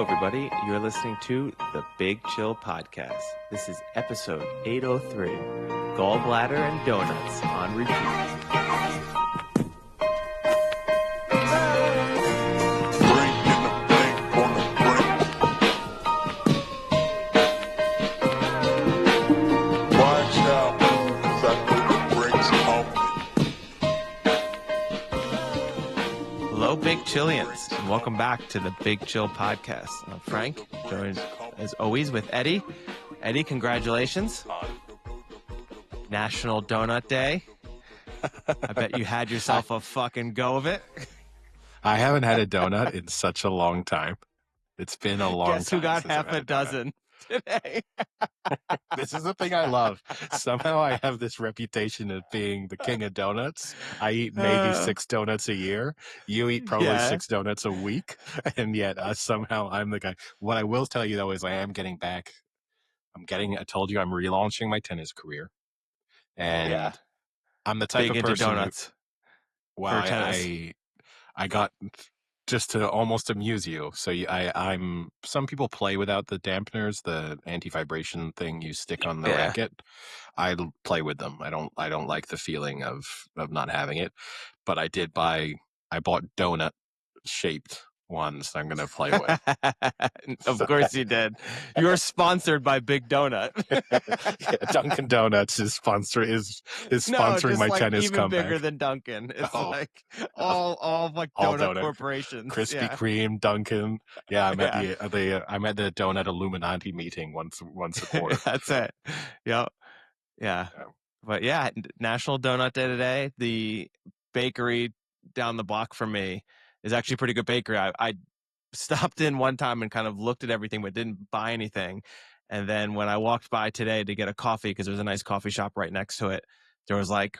Hello, everybody. You're listening to the Big Chill Podcast. This is episode 803, Gallbladder and Donuts on repeat. Big Chillians, and welcome back to the Big Chill Podcast. I'm Frank, joined as always with Eddie. Eddie, congratulations. National Donut Day. I bet you had yourself a fucking go of it. I haven't had a donut in such a long time. It's been a long time. Guess who got half a dozen today? This is the thing I love. Somehow I have this reputation of being the king of donuts. I eat maybe 6 donuts a year. You eat probably 6 donuts a week. And yet somehow I'm the guy. What I will tell you, though, is I am getting back. I told you I'm relaunching my tennis career. And I'm the type big of person into donuts. Well, I got... Just to almost amuse you. So I'm. Some people play without the dampeners, the anti-vibration thing you stick on the racket. I play with them. I don't like the feeling of not having it. But I bought donut shaped ones I'm going to play with. Of course you did. You're sponsored by Big Donut. Dunkin' Donuts is sponsoring my tennis even comeback. Bigger than Dunkin'. It's like all like all donut corporations. Krispy Kreme, Dunkin'. Yeah, I'm at the Donut Illuminati meeting once a quarter. That's it. Yeah. But National Donut Day today. The bakery down the block from me is actually a pretty good bakery. I stopped in one time and kind of looked at everything, but didn't buy anything. And then when I walked by today to get a coffee, because there was a nice coffee shop right next to it, there was like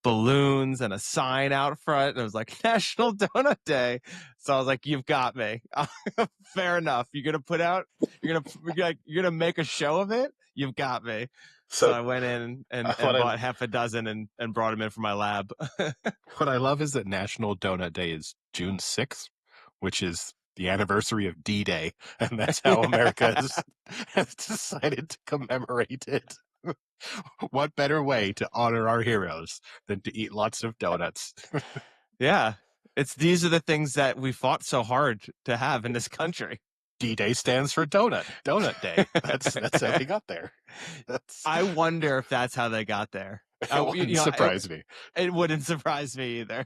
balloons and a sign out front. And it was like National Donut Day. So I was like, "You've got me." Fair enough. You're gonna make a show of it. You've got me. So I went in and bought half a dozen and brought them in for my lab. What I love is that National Donut Day is June 6th, which is the anniversary of D-Day, and that's how America has decided to commemorate it. What better way to honor our heroes than to eat lots of donuts? Yeah. These are the things that we fought so hard to have in this country. D-Day stands for Donut Day. That's how they got there. I wonder if that's how they got there. It wouldn't surprise me. It wouldn't surprise me either.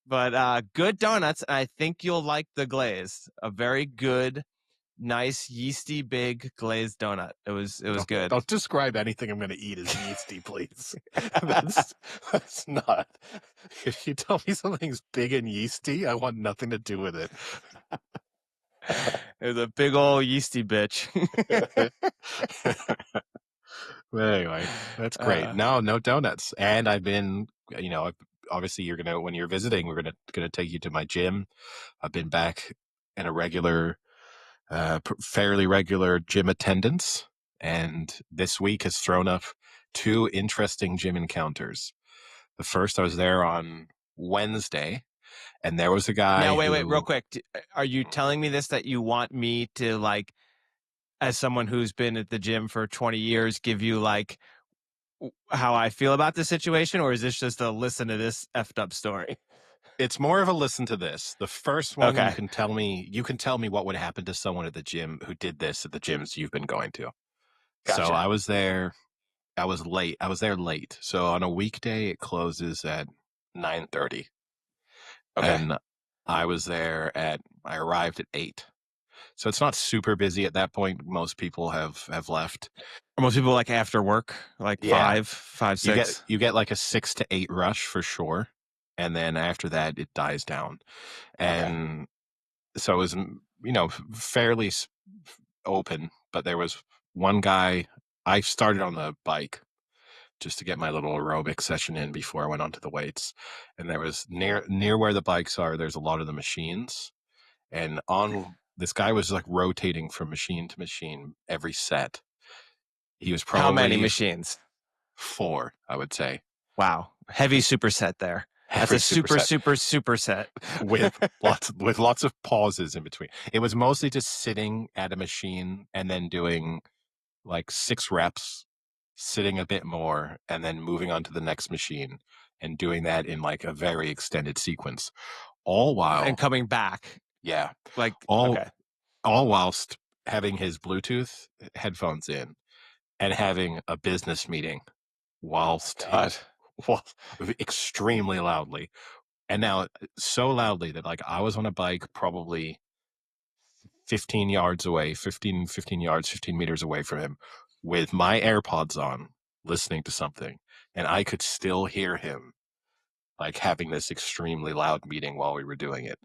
But good donuts, and I think you'll like the glaze. A very good, nice, yeasty, big glazed donut. It was good. Don't describe anything I'm going to eat as yeasty, please. That's not. If you tell me something's big and yeasty, I want nothing to do with it. It was a big old yeasty bitch. Well, anyway, that's great. No donuts. And I've been, obviously when you're visiting, we're gonna take you to my gym. I've been back in a regular, fairly regular gym attendance, and this week has thrown up 2 interesting gym encounters. The first, I was there on Wednesday. And there was a guy. Now, wait, real quick. Are you telling me this that you want me to, like, as someone who's been at the gym for 20 years, give you, like, how I feel about the situation? Or is this just a listen to this effed up story? It's more of a listen to this. The first one, you can tell me what would happen to someone at the gym who did this at the gyms you've been going to. Gotcha. So I was there. I was there late. So on a weekday, it closes at 9:30. Okay. And I arrived at 8. So it's not super busy at that point. Most people have left. Are most people like after work, like 5, 6? You get like a 6 to 8 rush for sure. And then after that, it dies down. And so it was, fairly open. But there was one guy, I started on the bike just to get my little aerobic session in before I went onto the weights. And there was near where the bikes are, there's a lot of the machines. And this guy was like rotating from machine to machine every set. He was probably... How many machines? 4, I would say. Wow. Heavy superset there. That's a every superset super set. with lots of pauses in between. It was mostly just sitting at a machine and then doing like 6 reps, sitting a bit more, and then moving on to the next machine and doing that in like a very extended sequence. All And while, coming back. yeah, Like, all okay. all whilst having his Bluetooth headphones in and having a business meeting whilst God. well, extremely loudly. And now so loudly that like I was on a bike probably 15 yards away, 15 yards, 15 meters away from him with my AirPods on, listening to something. And I could still hear him like having this extremely loud meeting while we were doing it.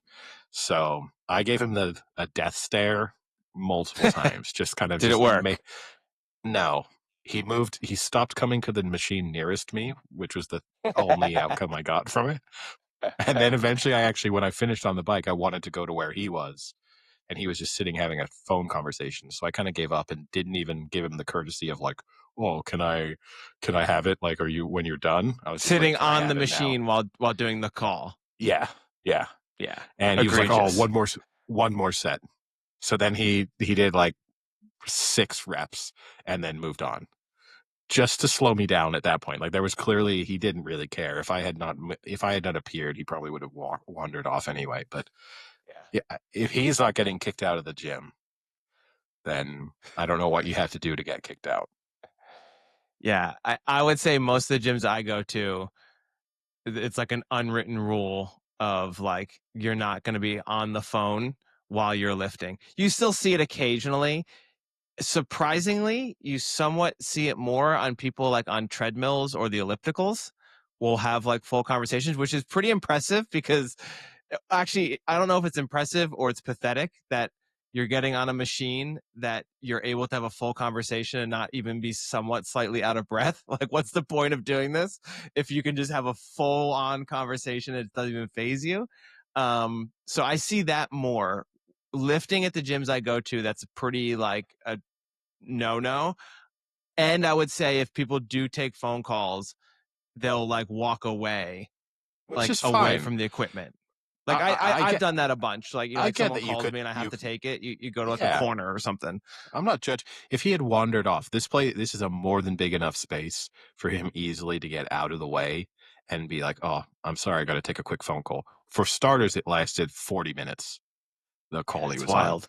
So I gave him a death stare multiple times, just kind of Did it just work? no. He stopped coming to the machine nearest me, which was the only outcome I got from it. And then eventually when I finished on the bike, I wanted to go to where he was. And he was just sitting having a phone conversation. So I kind of gave up and didn't even give him the courtesy of like, oh, can I have it? Like, when you're done? I was just like, Sitting can I on the have it now? machine while doing the call. Yeah. Yeah. Yeah. And he was like, oh, Egregious. one more set. So then he did like 6 reps and then moved on, just to slow me down at that point. Like there was clearly, he didn't really care. If I had not appeared, he probably would have wandered off anyway. But yeah, if he's not getting kicked out of the gym, then I don't know what you have to do to get kicked out. Yeah. I would say most of the gyms I go to, it's like an unwritten rule of like, you're not going to be on the phone while you're lifting. You still see it occasionally. Surprisingly, you somewhat see it more on people like on treadmills or the ellipticals will have like full conversations, which is pretty impressive because actually, I don't know if it's impressive or it's pathetic that you're getting on a machine that you're able to have a full conversation and not even be somewhat slightly out of breath. Like, what's the point of doing this if you can just have a full on conversation and it doesn't even phase you? So I see that more. Lifting at the gyms I go to, that's pretty like a no. And I would say if people do take phone calls, they'll like walk away, Which like is away fine. from the equipment. Like I I've get done that a bunch. Like, I like get someone that calls me and I have you to take it. You go to like a yeah. corner or something. I'm not judging. If he had wandered off, this is a more than big enough space for him easily to get out of the way and be like, "Oh, I'm sorry, I got to take a quick phone call." For starters, it lasted 40 minutes. The call he It's was on, wild.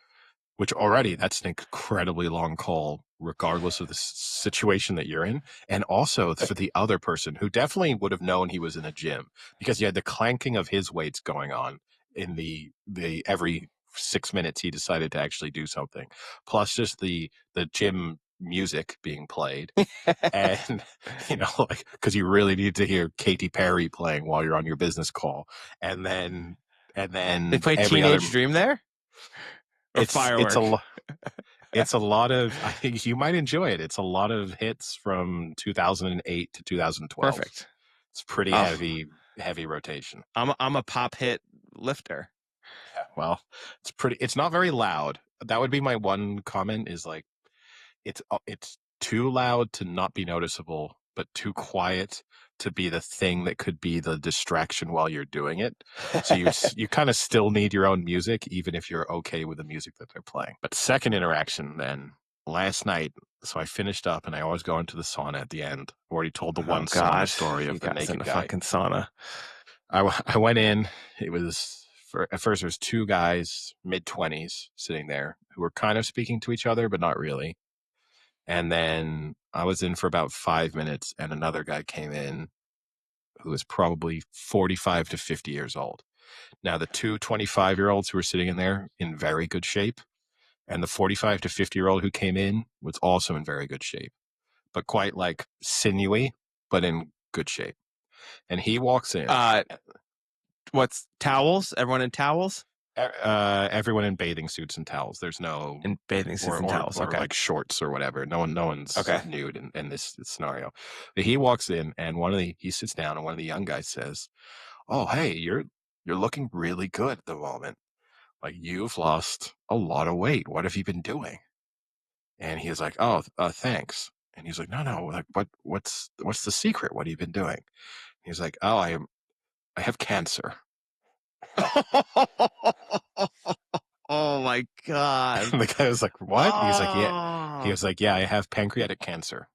which already that's an incredibly long call, regardless of the situation that you're in. And also for the other person who definitely would have known he was in a gym because you had the clanking of his weights going on in the every 6 minutes he decided to actually do something, plus just the gym music being played. And like, because you really need to hear Katy Perry playing while you're on your business call, and then They play every other Teenage Dream there or it's Firework. it's a lot of, I think you might enjoy it. It's a lot of hits from 2008 to 2012. Perfect. It's pretty Oh, heavy rotation. I'm a pop hit lifter. Yeah, well, it's not very loud. That would be my one comment is like, it's too loud to not be noticeable, but too quiet to be the thing that could be the distraction while you're doing it. So you kind of still need your own music, even if you're okay with the music that they're playing. But second interaction then, last night, so I finished up and I always go into the sauna at the end. I already told the Oh one sauna God, story you of the guys in naked the guy. fucking sauna. I went in. It was at first there was 2 guys, mid-20s, sitting there who were kind of speaking to each other, but not really. And then I was in for about 5 minutes, and another guy came in who was probably 45 to 50 years old. Now, the two 25-year-olds who were sitting in there in very good shape, and the 45 to 50-year-old who came in was also in very good shape, but quite like sinewy, but in good shape. And he walks in. What's towels? Everyone in towels? Everyone in bathing suits and towels. There's no In bathing suits and towels. or Okay. like shorts or whatever. No one's Okay. nude in this scenario. But he walks in and he sits down and one of the young guys says, "Oh, hey, you're looking really good at the moment. Like you've lost a lot of weight. What have you been doing?" And he was like, "Oh, thanks." And he's like, "No, like what's the secret? What have you been doing?" He's like, "Oh, I have cancer. Oh my God. And the guy was like, what? He's like, yeah. He Oh, was like, yeah, I have pancreatic cancer.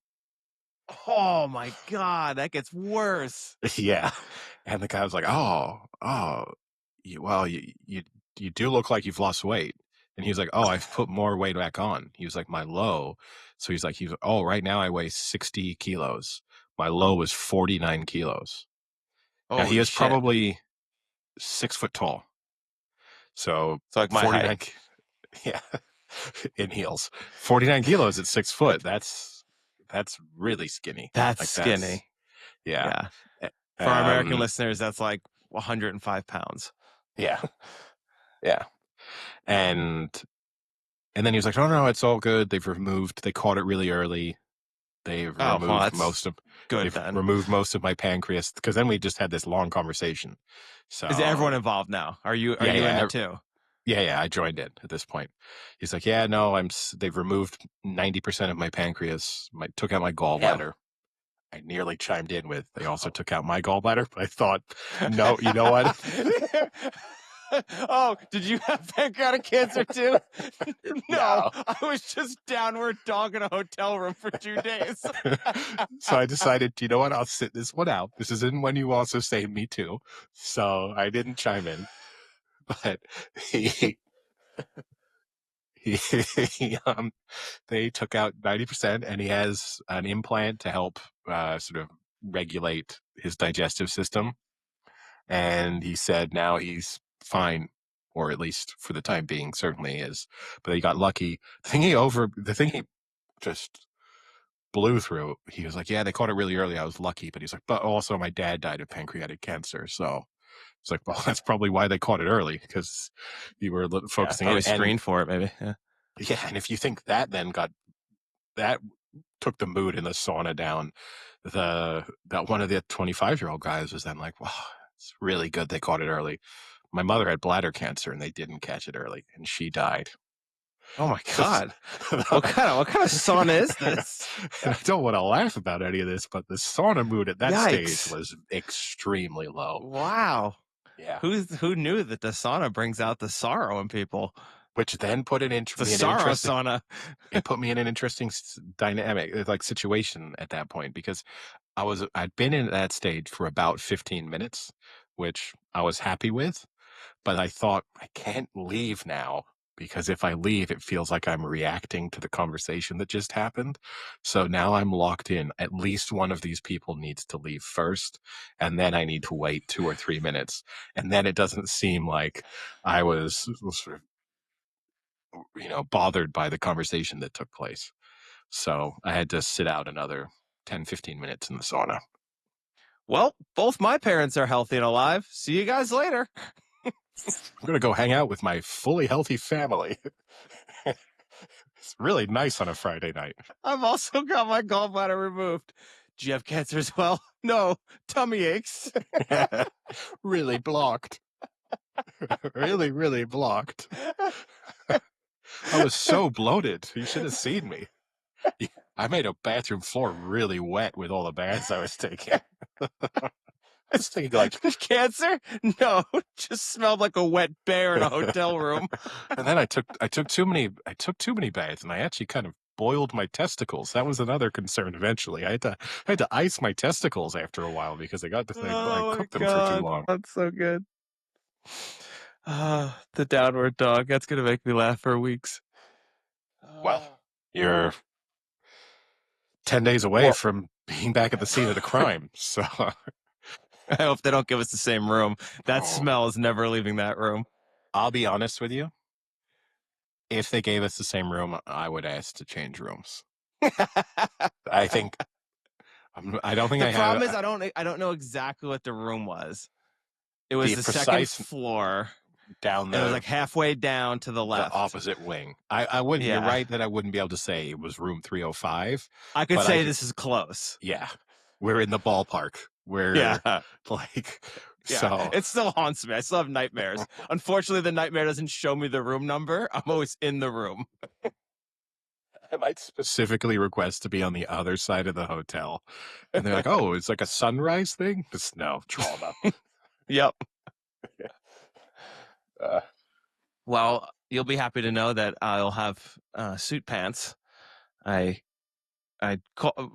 oh my God. That gets worse. Yeah. And the guy was like, well, you do look like you've lost weight. And he was like, oh, I've put more weight back on. He was like, my low. So he's like, oh, right now I weigh 60 kilos. My low was 49 kilos. Now he Holy is shit. probably 6 foot tall. So It's like my 49, height. yeah, in heels. 49 kilos at 6 foot. That's really skinny. That's Like skinny. yeah. Yeah. Eh, For our American Um, listeners, that's like 105 pounds. yeah, yeah. And then he was like, "Oh no, it's all good. They caught it really early. They've Oh, well, removed that's most of good they've then. removed most of my pancreas." Because then we just had this long conversation. Is everyone So involved now? Are you yeah, in yeah, it too? yeah. I joined in at this point. He's like, "Yeah, no, they've removed 90% of my pancreas. Took out my Damn. gallbladder." I nearly chimed in with, "They also took out my gallbladder," but I thought, no, you know what? Oh, did you have pancreatic cancer too? No, No. I was just downward dog in a hotel room for 2 days. So I decided, you know what? I'll sit this one out. This isn't when you also saved me too. So I didn't chime in, but he, he they took out 90%, and he has an implant to help sort of regulate his digestive system. And he said now he's fine, or at least for the time being, certainly is. But he got lucky. The thing he just blew through. He was like, yeah, they caught it really early. I was lucky. But he's like, but also my dad died of pancreatic cancer. So it's like, well, that's probably why they caught it early, because you were Yeah, focusing in. probably And screened for it, maybe. Yeah. yeah, and if you think that took the mood in the sauna down, that one of the 25-year-old guys was then like, wow, it's really good they caught it early. My mother had bladder cancer and they didn't catch it early, and she died. Oh my God. What kind of sauna is this? And I don't want to laugh about any of this, but the sauna mood at that stage Yikes. was extremely low. Wow. Yeah. Who knew that the sauna brings out the sorrow in people? Which then put The me in an sorrow interesting sauna. it put me in an interesting dynamic, like situation at that point, because I'd been in that stage for about 15 minutes, which I was happy with. But I thought, I can't leave now, because if I leave, it feels like I'm reacting to the conversation that just happened. So now I'm locked in. At least one of these people needs to leave first, and then I need to wait 2 or 3 minutes. And then it doesn't seem like I was sort of, bothered by the conversation that took place. So I had to sit out another 10, 15 minutes in the sauna. Well, both my parents are healthy and alive. See you guys later. I'm going to go hang out with my fully healthy family. It's really nice on a Friday night. I've also got my gallbladder removed. Do you have cancer as well? No, tummy aches. Really blocked. Really, really blocked. I was so bloated. You should have seen me. I made a bathroom floor really wet with all the baths I was taking. I was thinking, like, Cancer? No, just smelled like a wet bear in a hotel room. and then I took too many baths, and I actually kind of boiled my testicles. That was another concern eventually. I had to ice my testicles after a while because I Oh my cooked them for too God, long. that's so good. The downward dog. That's gonna make me laugh for weeks. Well, you're 10 days away Well, from being back at the scene of the crime. So I hope they don't give us the same room. That smell is never leaving that room. I'll be honest with you. If they gave us the same room, I would ask to change rooms. I think I don't think The I problem is have I don't know exactly what the room was. It was the the second precise floor, down and it was like halfway down to the the left. opposite wing. I wouldn't. You're Yeah, right that I wouldn't be able to say it was room 305, I could but say this is close. yeah, we're in the ballpark. We're Yeah, like, yeah. so It still haunts me. I still have nightmares. Unfortunately, the nightmare doesn't show me the room number. I'm always in the room. I might specifically request to be on the other side of the hotel. And they're like, oh, it's like a sunrise thing? No, trauma. Yep. Uh, Well, you'll be happy to know that I'll have suit pants. I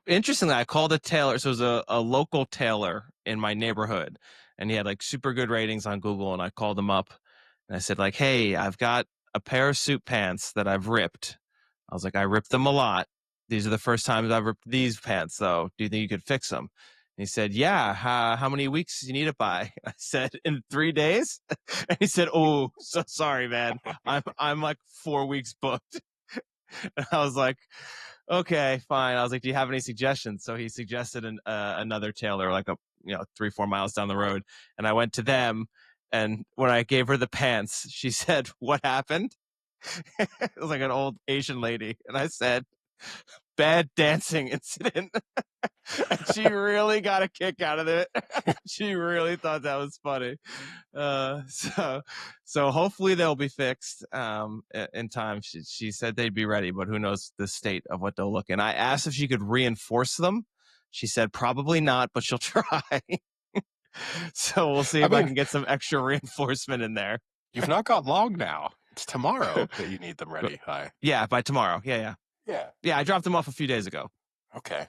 interestingly, I called a tailor. So it was a local tailor in my neighborhood, and he had like super good ratings on Google. And I called him up and I said, like, hey, I've got a pair of suit pants that I've ripped. I was like, I ripped them a lot. These are the first times I've ripped these pants, though. Do you think you could fix them? And he said, yeah. How many weeks do you need it by? I said, in 3 days. And he said, oh, so sorry, man. I'm like 4 weeks booked. And I was like, okay, fine. I was like, do you have any suggestions? So he suggested another tailor, like 3-4 miles down the road. And I went to them. And when I gave her the pants, she said, what happened? It was like an old Asian lady. And I said, bad dancing incident. And she really got a kick out of it. She really thought that was funny. So hopefully they'll be fixed in time. She said they'd be ready, but who knows the state of what they'll look in. I asked if she could reinforce them. She said probably not, but she'll try. So we'll see if I can get some extra reinforcement in there. You've not got long now. It's tomorrow that you need them ready. Hi. Yeah, by tomorrow. Yeah. I dropped them off a few days ago. Okay.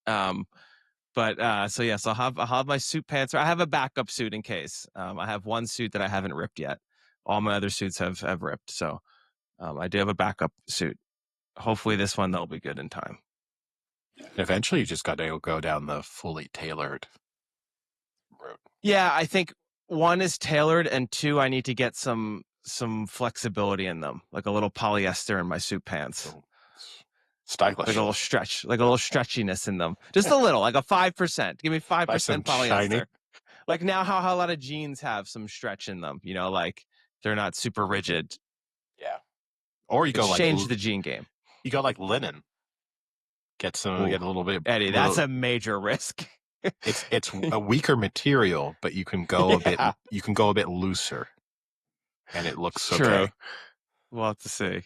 But so yes, I'll have my suit pants. I have a backup suit in case. I have one suit that I haven't ripped yet. All my other suits have ripped. So I do have a backup suit. Hopefully this one they'll be good in time. Eventually, you just got to go down the fully tailored route. Yeah, I think one is tailored, and two, I need to get some flexibility in them, like a little polyester in my suit pants. Oh, stylish. Like a little stretch, like a little stretchiness in them. Just a little, like a 5%. Give me 5% polyester. Shiny. Like now how a lot of jeans have some stretch in them, like they're not super rigid. Yeah. Or you go change the jean game. You go like linen. Get a little bit. Eddie, that's a major risk. It's a weaker material, but you can go a bit looser, and it looks true. Okay. We'll have to see.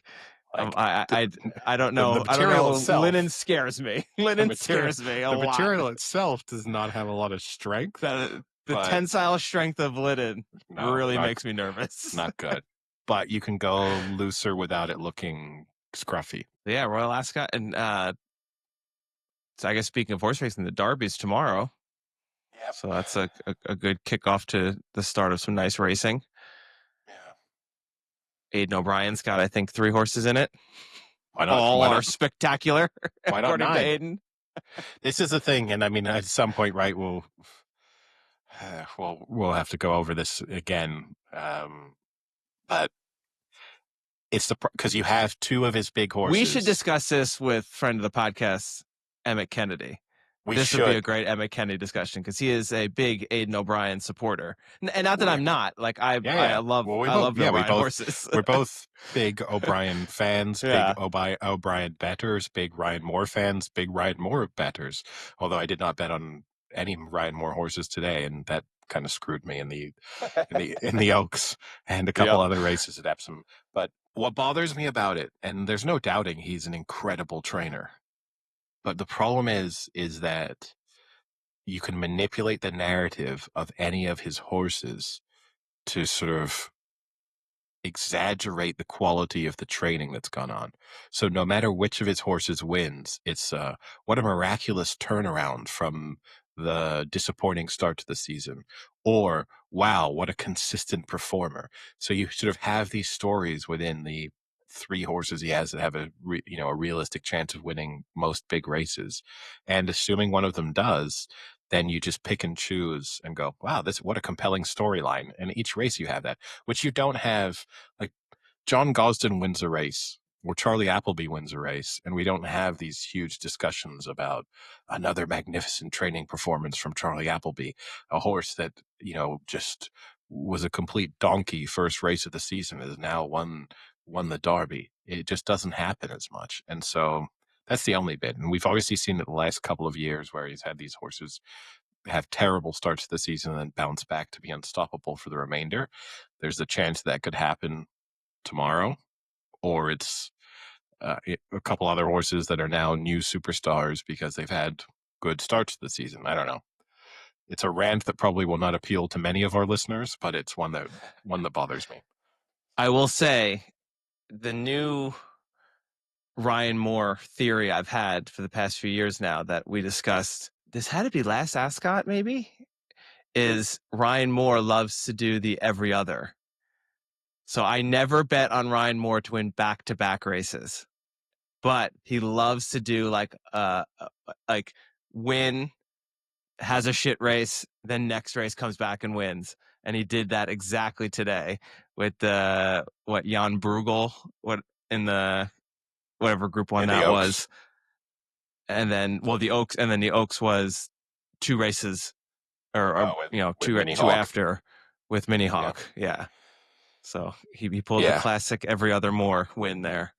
Like I don't know. The material itself, linen scares me. Linen scares me a lot. The material itself does not have a lot of strength. The tensile strength of linen really makes me nervous. Not good. But you can go looser without it looking scruffy. Yeah, Royal Ascot. And so I guess speaking of horse racing, the Derby's tomorrow. Yeah. So that's a good kickoff to the start of some nice racing. Yeah. Aidan O'Brien's got, I think, 3 horses in it. Why not? All are spectacular. Why not according to Aidan. This is the thing, and I mean, at some point, right? We'll have to go over this again. But it's because you have 2 of his big horses. We should discuss this with friend of the podcast, Emmett Kennedy. This would be a great Emmett Kennedy discussion because he is a big Aidan O'Brien supporter, and not that I'm not. Like I love the O'Brien horses. We're both big O'Brien fans, big O'Brien bettors, big Ryan Moore fans, big Ryan Moore bettors. Although I did not bet on any Ryan Moore horses today, and that kind of screwed me in the Oaks and a couple other races at Epsom. But what bothers me about it, and there's no doubting he's an incredible trainer. But the problem is that you can manipulate the narrative of any of his horses to sort of exaggerate the quality of the training that's gone on. So no matter which of his horses wins, it's what a miraculous turnaround from the disappointing start to the season, or wow, what a consistent performer. So you sort of have these stories within the 3 horses he has that have a realistic chance of winning most big races, and assuming one of them does, then you just pick and choose and go, wow, what a compelling storyline. And each race you have that, which you don't have. Like John Gosden wins a race, or Charlie Appleby wins a race, and we don't have these huge discussions about another magnificent training performance from Charlie Appleby, a horse that, just was a complete donkey first race of the season, has now won the Derby. It just doesn't happen as much. And so that's the only bit. And we've obviously seen it the last couple of years where he's had these horses have terrible starts to the season and then bounce back to be unstoppable for the remainder. There's a chance that could happen tomorrow, or it's a couple other horses that are now new superstars because they've had good starts to the season. I don't know. It's a rant that probably will not appeal to many of our listeners, but it's one that bothers me. I will say the new Ryan Moore theory I've had for the past few years now that we discussed, this had to be last Ascot maybe, is Ryan Moore loves to do the every other. So I never bet on Ryan Moore to win back-to-back races, but he loves to do like win, has a shit race, then next race comes back and wins. And he did that exactly today with Jan Bruegel, in the whatever Group 1 And that the Oaks. was. And then the Oaks was 2 races or two after with Mini Hawk. Yeah. So he pulled the classic every other Moore win there.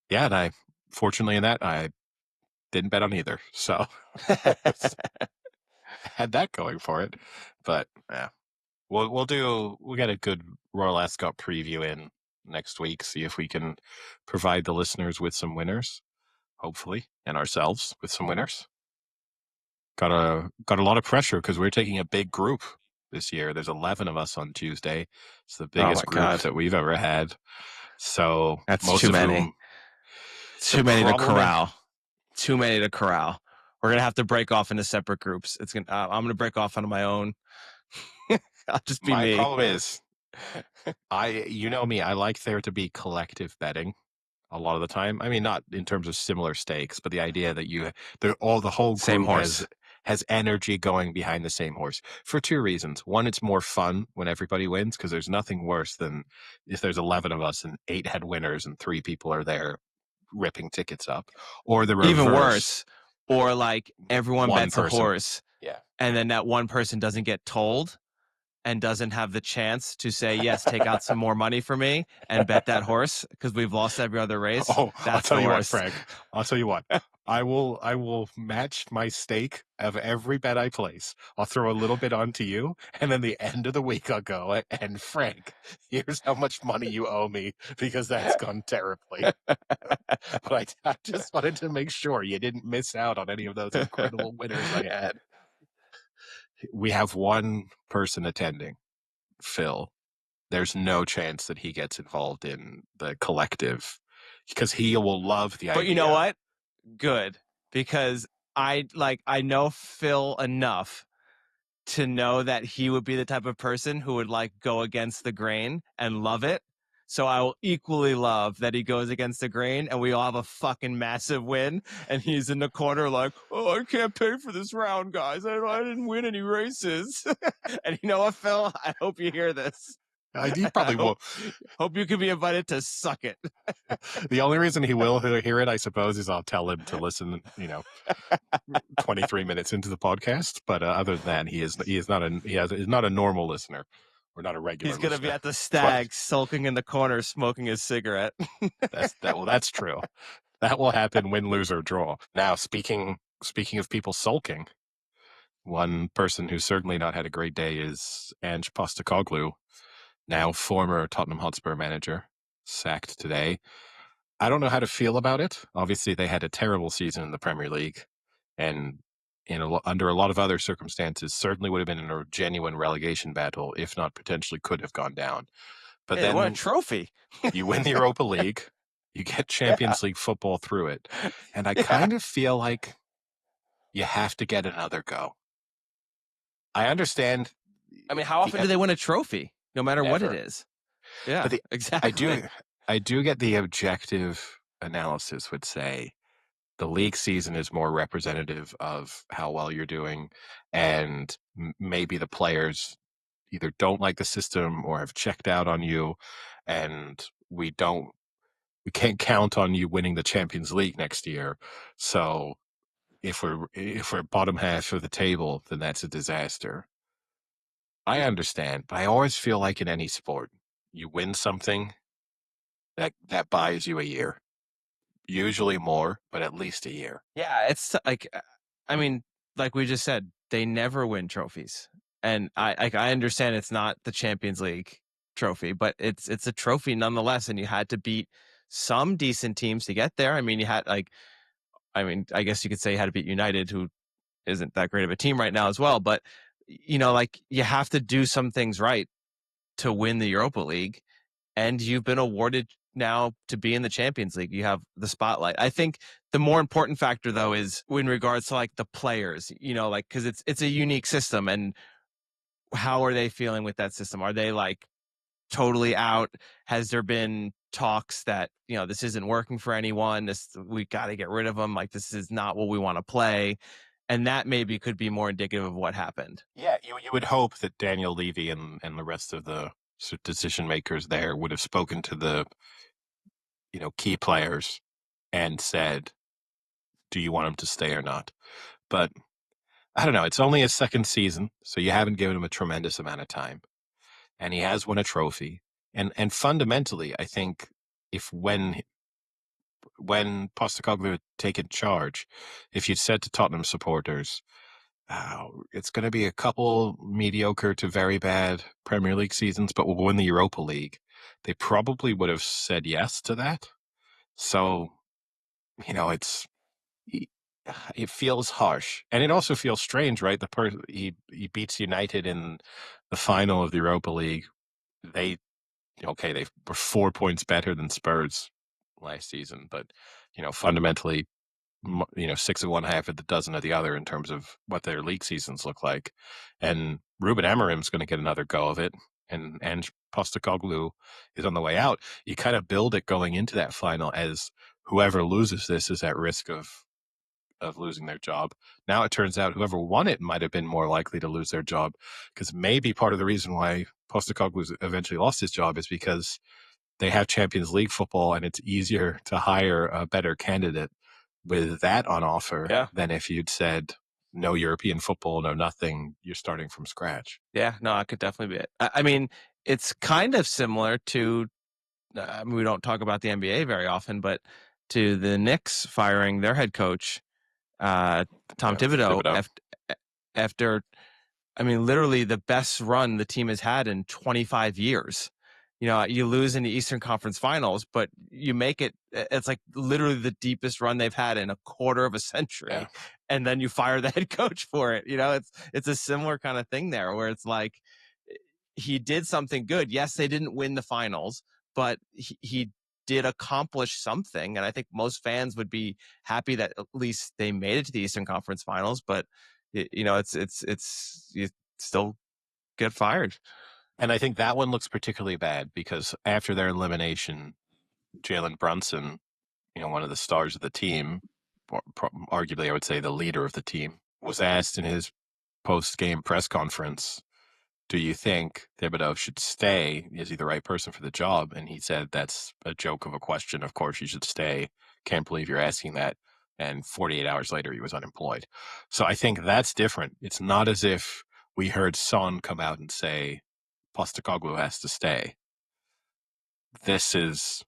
Yeah, and fortunately in that I didn't bet on either. So had that going for it. But yeah. We'll get a good Royal Ascot preview in next week, see if we can provide the listeners with some winners, hopefully, and ourselves with some winners. Got a lot of pressure because we're taking a big group this year. There's 11 of us on Tuesday. It's the biggest group that we've ever had. So that's most too of many. whom, too many to corral. Too many to corral. We're gonna have to break off into separate groups. I'm gonna break off on my own. I'll just be me. My problem is, you know me, I like there to be collective betting a lot of the time. I mean, not in terms of similar stakes, but the idea that the whole same group horse has energy going behind the same horse for 2 reasons. One, it's more fun when everybody wins because there's nothing worse than if there's 11 of us and 8 head winners and 3 people are there ripping tickets up, or the reverse. Even worse, or like everyone bets a horse, and then that one person doesn't get told and doesn't have the chance to say, yes, take out some more money for me and bet that horse because we've lost every other race. Oh, that's I'll tell you what, Frank. I'll tell you what. I will match my stake of every bet I place. I'll throw a little bit onto you, and then the end of the week I'll go, and Frank, here's how much money you owe me because that's gone terribly. But I just wanted to make sure you didn't miss out on any of those incredible winners I had. We have one person attending, Phil. There's no chance that he gets involved in the collective because he will love the idea. But you know what? Good. Because I know Phil enough to know that he would be the type of person who would like go against the grain and love it. So I will equally love that he goes against the grain and we all have a fucking massive win. And he's in the corner like, oh, I can't pay for this round, guys. I didn't win any races. And you know what, Phil? I hope you hear this. He probably will. Hope you can be invited to suck it. The only reason he will hear it, I suppose, is I'll tell him to listen, 23 minutes into the podcast. But other than that, he is not a normal listener. Or not a regular. He's going to be at the Stag, sulking in the corner, smoking his cigarette. That's true. That will happen, win, lose, or draw. Now, speaking of people sulking, one person who's certainly not had a great day is Ange Postecoglou, now former Tottenham Hotspur manager, sacked today. I don't know how to feel about it. Obviously, they had a terrible season in the Premier League, and under a lot of other circumstances, certainly would have been in a genuine relegation battle, if not potentially could have gone down. But then, what a trophy! You win the Europa League, you get Champions League football through it, and I kind of feel like you have to get another go. I understand. I mean, how often do they win a trophy, no matter what it is? Yeah, exactly. I do get the objective analysis would say the league season is more representative of how well you're doing, and maybe the players either don't like the system or have checked out on you, and we can't count on you winning the Champions League next year. So if we're bottom half of the table, then that's a disaster. I understand, but I always feel like in any sport, you win something that buys you a year. Usually more, but at least a year. Yeah, it's like, I mean, like we just said, they never win trophies. And I understand it's not the Champions League trophy, but it's a trophy nonetheless. And you had to beat some decent teams to get there. I mean, I guess you could say you had to beat United, who isn't that great of a team right now as well. But like you have to do some things right to win the Europa League, and you've been awarded now to be in the Champions League. You have the spotlight. I think the more important factor though is in regards to like the players, like because it's a unique system, and how are they feeling with that system? Are they like totally out? Has there been talks that this isn't working for anyone? We got to get rid of them. Like this is not what we want to play, and that maybe could be more indicative of what happened. Yeah, you would hope that Daniel Levy and the rest of the decision makers there would have spoken to the key players and said, "Do you want him to stay or not?" But I don't know. It's only his second season, so you haven't given him a tremendous amount of time, and he has won a trophy. And fundamentally, I think if when Postecoglou had taken charge, if you'd said to Tottenham supporters, it's going to be a couple mediocre to very bad Premier League seasons, but we'll win the Europa League, they probably would have said yes to that. So, it's it feels harsh, and it also feels strange, right? He beats United in the final of the Europa League. They were 4 points better than Spurs last season, but fundamentally, 6 of one, half of the dozen of the other in terms of what their league seasons look like. And Ruben Amorim's going to get another go of it, and Ange Postecoglou is on the way out. You kind of build it going into that final as whoever loses this is at risk of losing their job. Now it turns out whoever won it might have been more likely to lose their job, because maybe part of the reason why Postecoglou eventually lost his job is because they have Champions League football and it's easier to hire a better candidate with that on offer than if you'd said no European football, no nothing, you're starting from scratch. Yeah, no, I could definitely be it. I mean, it's kind of similar to, we don't talk about the NBA very often, but to the Knicks firing their head coach, Tom Thibodeau, after, I mean, literally the best run the team has had in 25 years. You lose in the Eastern Conference Finals, but you make it. It's like literally the deepest run they've had in a quarter of a century, and then you fire the head coach for it. It's a similar kind of thing there, where it's like he did something good. Yes, they didn't win the finals, but he did accomplish something, and I think most fans would be happy that at least they made it to the Eastern Conference Finals. But it's you still get fired. And I think that one looks particularly bad because after their elimination, Jalen Brunson, one of the stars of the team, arguably I would say the leader of the team, was asked in his post-game press conference, do you think Thibodeau should stay? Is he the right person for the job? And he said, that's a joke of a question. Of course, you should stay. Can't believe you're asking that. And 48 hours later, he was unemployed. So I think that's different. It's not as if we heard Son come out and say, Postecoglou has to stay. This is,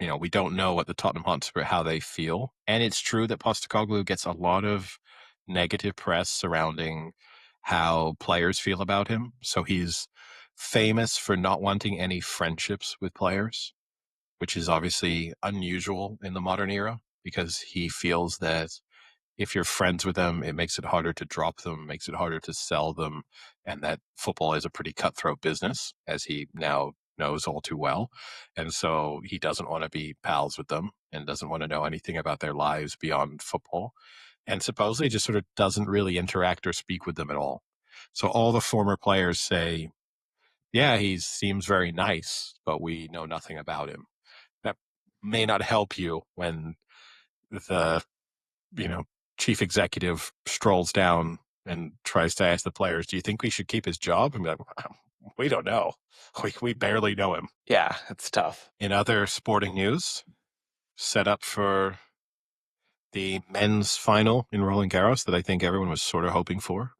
we don't know what the Tottenham Hotspur, how they feel. And it's true that Postecoglou gets a lot of negative press surrounding how players feel about him. So he's famous for not wanting any friendships with players, which is obviously unusual in the modern era because he feels that if you're friends with them, it makes it harder to drop them, makes it harder to sell them, and that football is a pretty cutthroat business, as he now knows all too well. And so he doesn't want to be pals with them and doesn't want to know anything about their lives beyond football. And supposedly just sort of doesn't really interact or speak with them at all. So all the former players say, yeah, he seems very nice, but we know nothing about him. That may not help you when the, chief executive strolls down and tries to ask the players, do you think we should keep his job? I'm like, we don't know. We barely know him. Yeah, it's tough. In other sporting news, set up for the men's final in Roland Garros that I think everyone was sort of hoping for.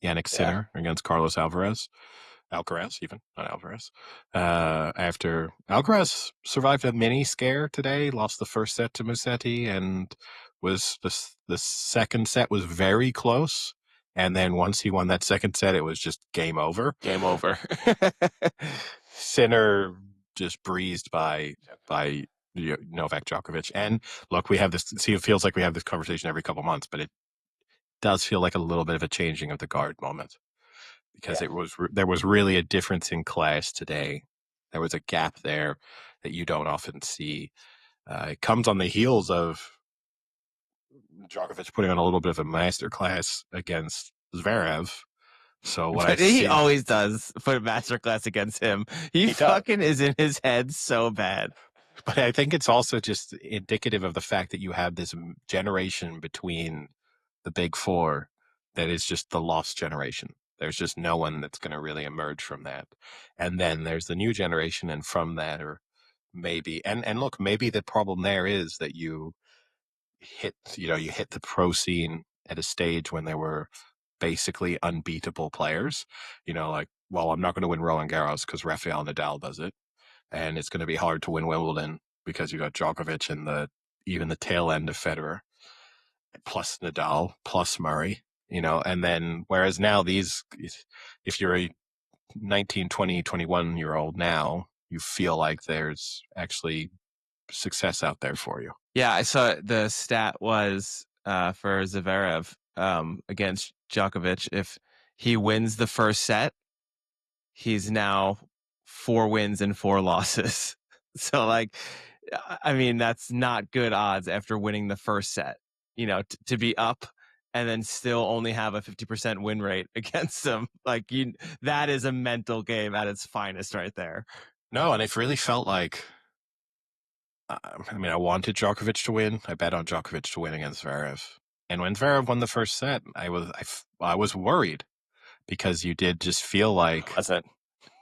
Yannick Sinner against Carlos Alcaraz, even, not Alvarez. After Alcaraz survived a mini scare today, lost the first set to Musetti, and was the second set was very close. And then once he won that second set, it was just game over. Game over. Sinner just breezed by Novak Djokovic. And look, we have this. See, it feels like we have this conversation every couple months, but does feel like a little bit of a changing of the guard moment, because there was really a difference in class today. There was a gap there that you don't often see. It comes on the heels of Djokovic putting on a little bit of a masterclass against Zverev. So what I But he see, always does put a masterclass against him. He he does. fucking is in his head so bad. But I think it's also just indicative of the fact that you have this generation between the big four that is just the lost generation. There's just no one that's going to really emerge from that. And then there's the new generation, and from that, or maybe, and look, maybe the problem there is that you hit the pro scene at a stage when there were basically unbeatable players. Like, well, I'm not going to win Roland Garros because Rafael Nadal does it, and it's going to be hard to win Wimbledon because you got Djokovic and even the tail end of Federer, plus Nadal, plus Murray. And then whereas now if you're a 19, 20, 21-year-old now, you feel like there's actually success out there for you. Yeah, I saw the stat was for Zverev against Djokovic. If he wins the first set, he's now 4 wins and 4 losses. So, like, I mean, that's not good odds after winning the first set, to be up and then still only have a 50% win rate against him. Like, that is a mental game at its finest right there. No, and it really felt like, I wanted Djokovic to win. I bet on Djokovic to win against Zverev. And when Zverev won the first set, I was worried, because you did just feel like, Wasn't.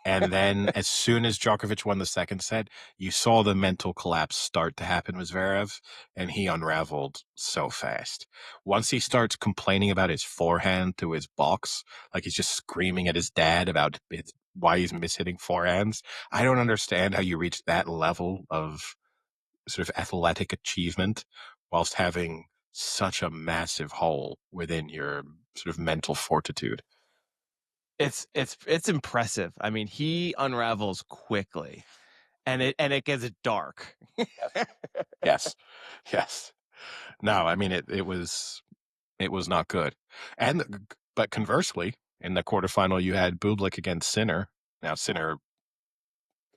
and then as soon as Djokovic won the second set, you saw the mental collapse start to happen with Zverev, and he unraveled so fast. Once he starts complaining about his forehand to his box, like he's just screaming at his dad about why he's mishitting forehands. I don't understand how you reach that level of sort of athletic achievement whilst having such a massive hole within your sort of mental fortitude. It's impressive. I mean, he unravels quickly, and it gets dark. Yes. Yes. No, I mean it was not good. But conversely, in the quarterfinal you had Bublik against Sinner. Now Sinner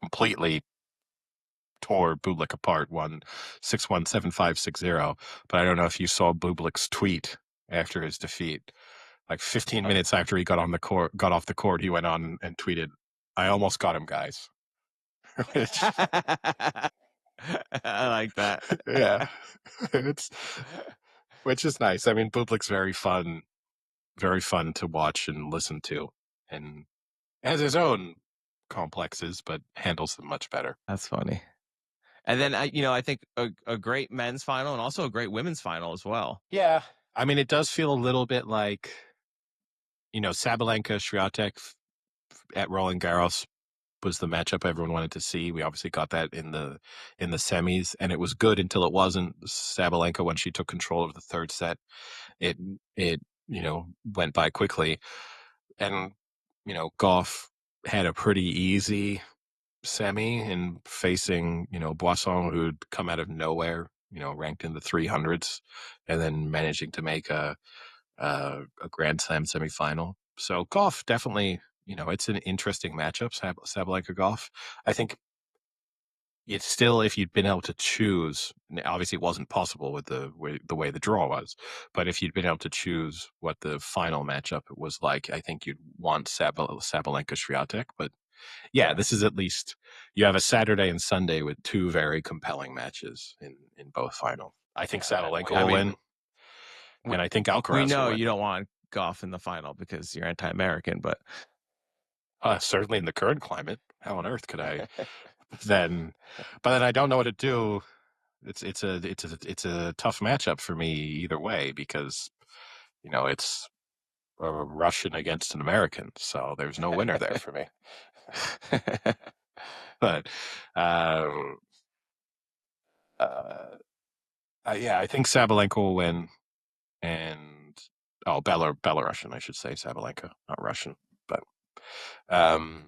completely tore Bublik apart, won 6-1, 7-5, 6-0. But I don't know if you saw Bublik's tweet after his defeat. Like 15 minutes after he got off the court, he went on and tweeted, "I almost got him, guys." I like that. Yeah, it's which is nice. I mean, Bublik's very fun to watch and listen to, and has his own complexes, but handles them much better. That's funny. And then I think a great men's final and also a great women's final as well. Yeah, I mean, it does feel a little bit like, Sabalenka Swiatek at Roland Garros was the matchup everyone wanted to see. We obviously got that in the semis, and it was good until it wasn't. Sabalenka, when she took control of the third set, it went by quickly, and Goff had a pretty easy semi in facing Boisson, who'd come out of nowhere, ranked in the 300s, and then managing to make a Grand Slam semifinal. So Goff definitely, it's an interesting matchup, Sabalenka Goff. I think it's still, if you'd been able to choose, obviously it wasn't possible with the way the draw was, but if you'd been able to choose what the final matchup was like, I think you'd want Sabalenka Swiatek. But yeah, this is, at least you have a Saturday and Sunday with two very compelling matches in both final. I think Sabalenka will win, and I think We Alcaraz will know win. you don't want Goff in the final because you're anti-American, but Certainly in the current climate, how on earth could I then? But then I don't know what to do. It's a tough matchup for me either way, because it's a Russian against an American, so there's no winner there for me. But yeah, I think Sabalenka will win, and Belarusian, I should say, Sabalenka, not Russian, but um,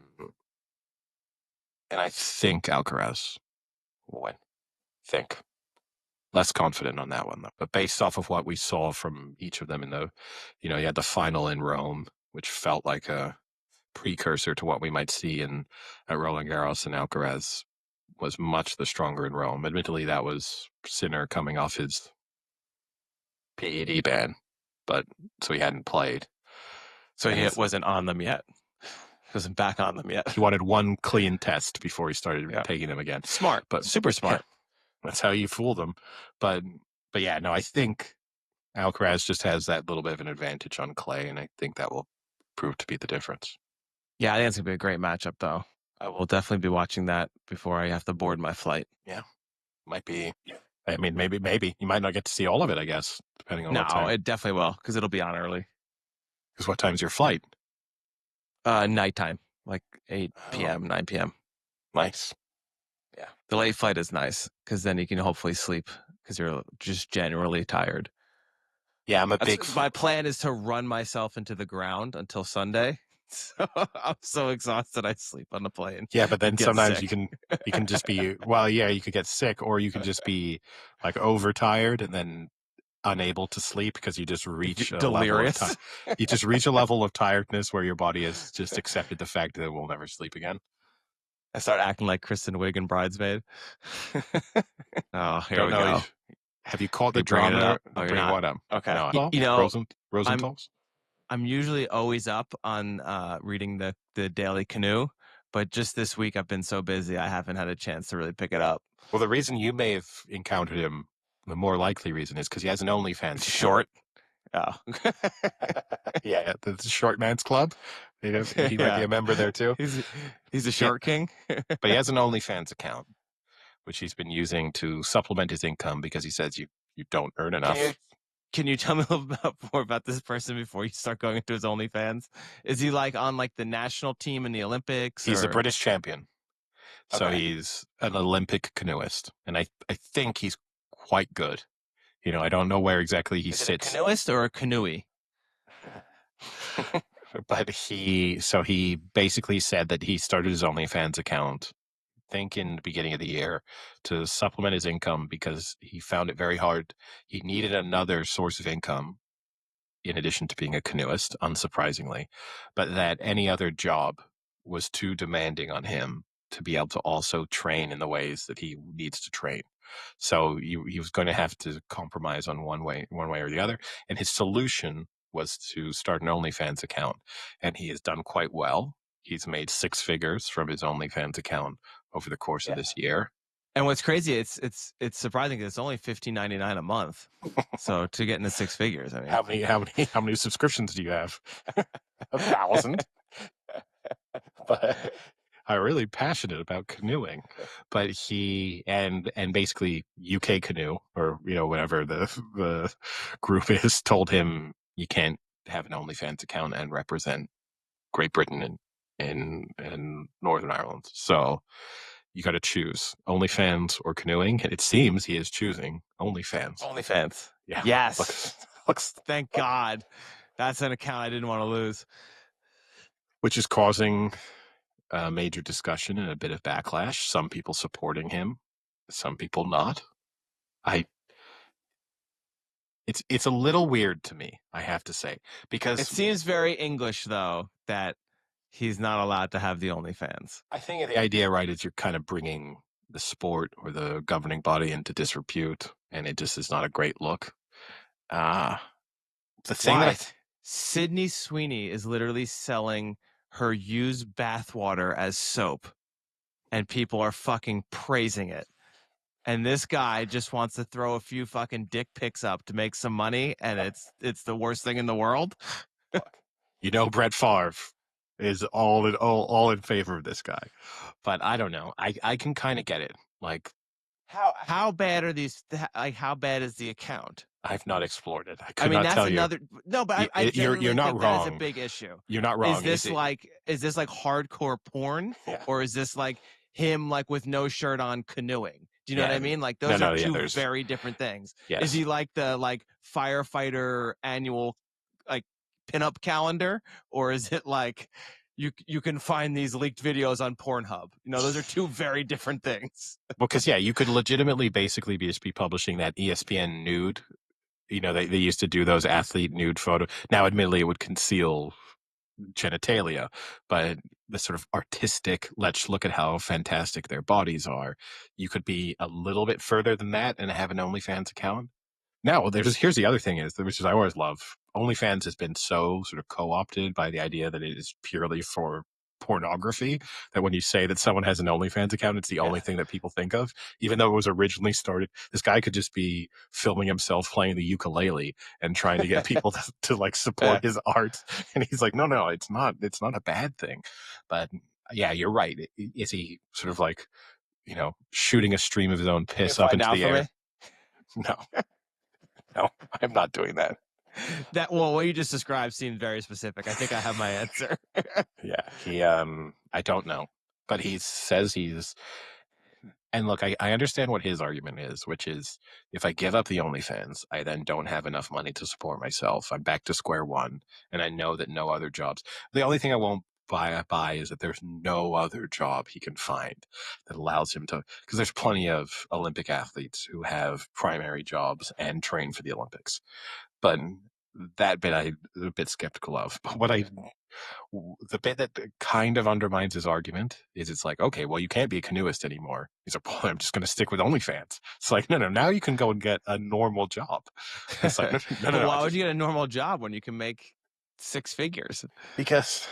and I think Alcaraz will win. Think. Less confident on that one, though. But based off of what we saw from each of them in the, you had the final in Rome, which felt like a precursor to what we might see at Roland Garros, and Alcaraz was much the stronger in Rome. Admittedly, that was Sinner coming off his PED ban, but so he hadn't played. So he wasn't on them yet. He wasn't back on them yet. He wanted one clean test before he started taking them again. Smart, but super smart. Yeah, that's how you fool them. But yeah, no, I think Alcaraz just has that little bit of an advantage on clay, and I think that will prove to be the difference. Yeah, I think it's going to be a great matchup, though. I will definitely be watching that before I have to board my flight. Yeah, might be. I mean, maybe. You might not get to see all of it, I guess, depending on what time. No, it definitely will, because it'll be on early. Because what time's your flight? Nighttime, like 8 p.m., 9 p.m. Nice. Yeah, the late flight is nice, because then you can hopefully sleep, because you're just generally tired. Yeah, my plan is to run myself into the ground until Sunday. So I'm so exhausted I sleep on the plane. Yeah, but then sometimes sick. you can just be you could get sick, or you could just be like overtired and then unable to sleep because you just reach a level of you just reach a level of tiredness where your body has just accepted the fact that it will never sleep again. I start acting like Kristen Wiig in Bridesmaid. Oh, here we go. Have you caught the drama? Bring what up? Okay. No, Rozentals? I'm usually always up on reading the Daily Canoe, but just this week I've been so busy I haven't had a chance to really pick it up. Well, the reason you may have encountered him, the more likely reason, is because he has an OnlyFans. Short. Oh. Yeah, the Short Man's Club. He might be a member there too. He's a short king. But he has an OnlyFans account, which he's been using to supplement his income because he says you don't earn enough. Can you tell me a little bit more about this person before you start going into his OnlyFans? Is he like on like the national team in the Olympics? He's a British champion. So he's an Olympic canoeist. And I think he's quite good. I don't know where exactly he sits. A canoeist or a canoe? But he basically said that he started his OnlyFans account, I think in the beginning of the year, to supplement his income because he found it very hard. He needed another source of income in addition to being a canoeist, unsurprisingly, but that any other job was too demanding on him to be able to also train in the ways that he needs to train. So he was going to have to compromise on one way or the other. And his solution was to start an OnlyFans account. And he has done quite well. He's made 6 figures from his OnlyFans account over the course of this year. And what's crazy, it's surprising because it's only $15.99 a month. So to get into 6 figures, I mean, how many subscriptions do you have? 1,000. But I'm really passionate about canoeing. But he and basically UK Canoe, or whatever the group is, told him you can't have an OnlyFans account and represent Great Britain and Northern Ireland. So you got to choose OnlyFans or canoeing. It seems he is choosing OnlyFans. OnlyFans. Yeah. Yes. Thank God. That's an account I didn't want to lose. Which is causing a major discussion and a bit of backlash. Some people supporting him, some people not. It's a little weird to me, I have to say, because it seems very English, though, that he's not allowed to have the OnlyFans. I think the idea, right, is you're kind of bringing the sport or the governing body into disrepute, and it just is not a great look. The thing that Sydney Sweeney is literally selling her used bathwater as soap, and people are fucking praising it. And this guy just wants to throw a few fucking dick pics up to make some money, and it's the worst thing in the world. Brett Favre is all in favor of this guy, but I don't know. I can kind of get it. Like, how bad are these? Like, how bad is the account? I've not explored it. I mean, that's another. No, but you're not wrong. That is a big issue. You're not wrong. Is this like hardcore porn, or is this like him like with no shirt on canoeing? Do you know what I mean? Like those are two very different things. Yes. Is he like the firefighter annual pinup calendar, or is it like you can find these leaked videos on Pornhub. Those are two very different things. Well, because you could legitimately basically just be publishing that ESPN nude. They used to do those athlete nude photo. Now, admittedly, it would conceal genitalia, but the sort of artistic, let's look at how fantastic their bodies are. You could be a little bit further than that and have an OnlyFans account. Now, here's the other thing which is I always love. OnlyFans has been so sort of co-opted by the idea that it is purely for pornography that when you say that someone has an OnlyFans account, it's the only thing that people think of, even though it was originally started. This guy could just be filming himself playing the ukulele and trying to get people to like support his art. And he's like, no, it's not a bad thing. But yeah, you're right. Is he sort of like, shooting a stream of his own piss up into the air? No. No, I'm not doing that. What you just described seemed very specific. I think I have my answer. Yeah, I don't know, but he says and look, I understand what his argument is, which is if I give up the OnlyFans, I then don't have enough money to support myself. I'm back to square one, and I know that no other jobs. The only thing I won't buy is that there's no other job he can find that allows him to, because there's plenty of Olympic athletes who have primary jobs and train for the Olympics. But that bit I'm a bit skeptical of. But the bit that kind of undermines his argument is it's like, okay, well, you can't be a canoeist anymore. He's like, well, I'm just going to stick with OnlyFans. It's like, no, now you can go and get a normal job. It's like, no. Why would you get a normal job when you can make six figures? Because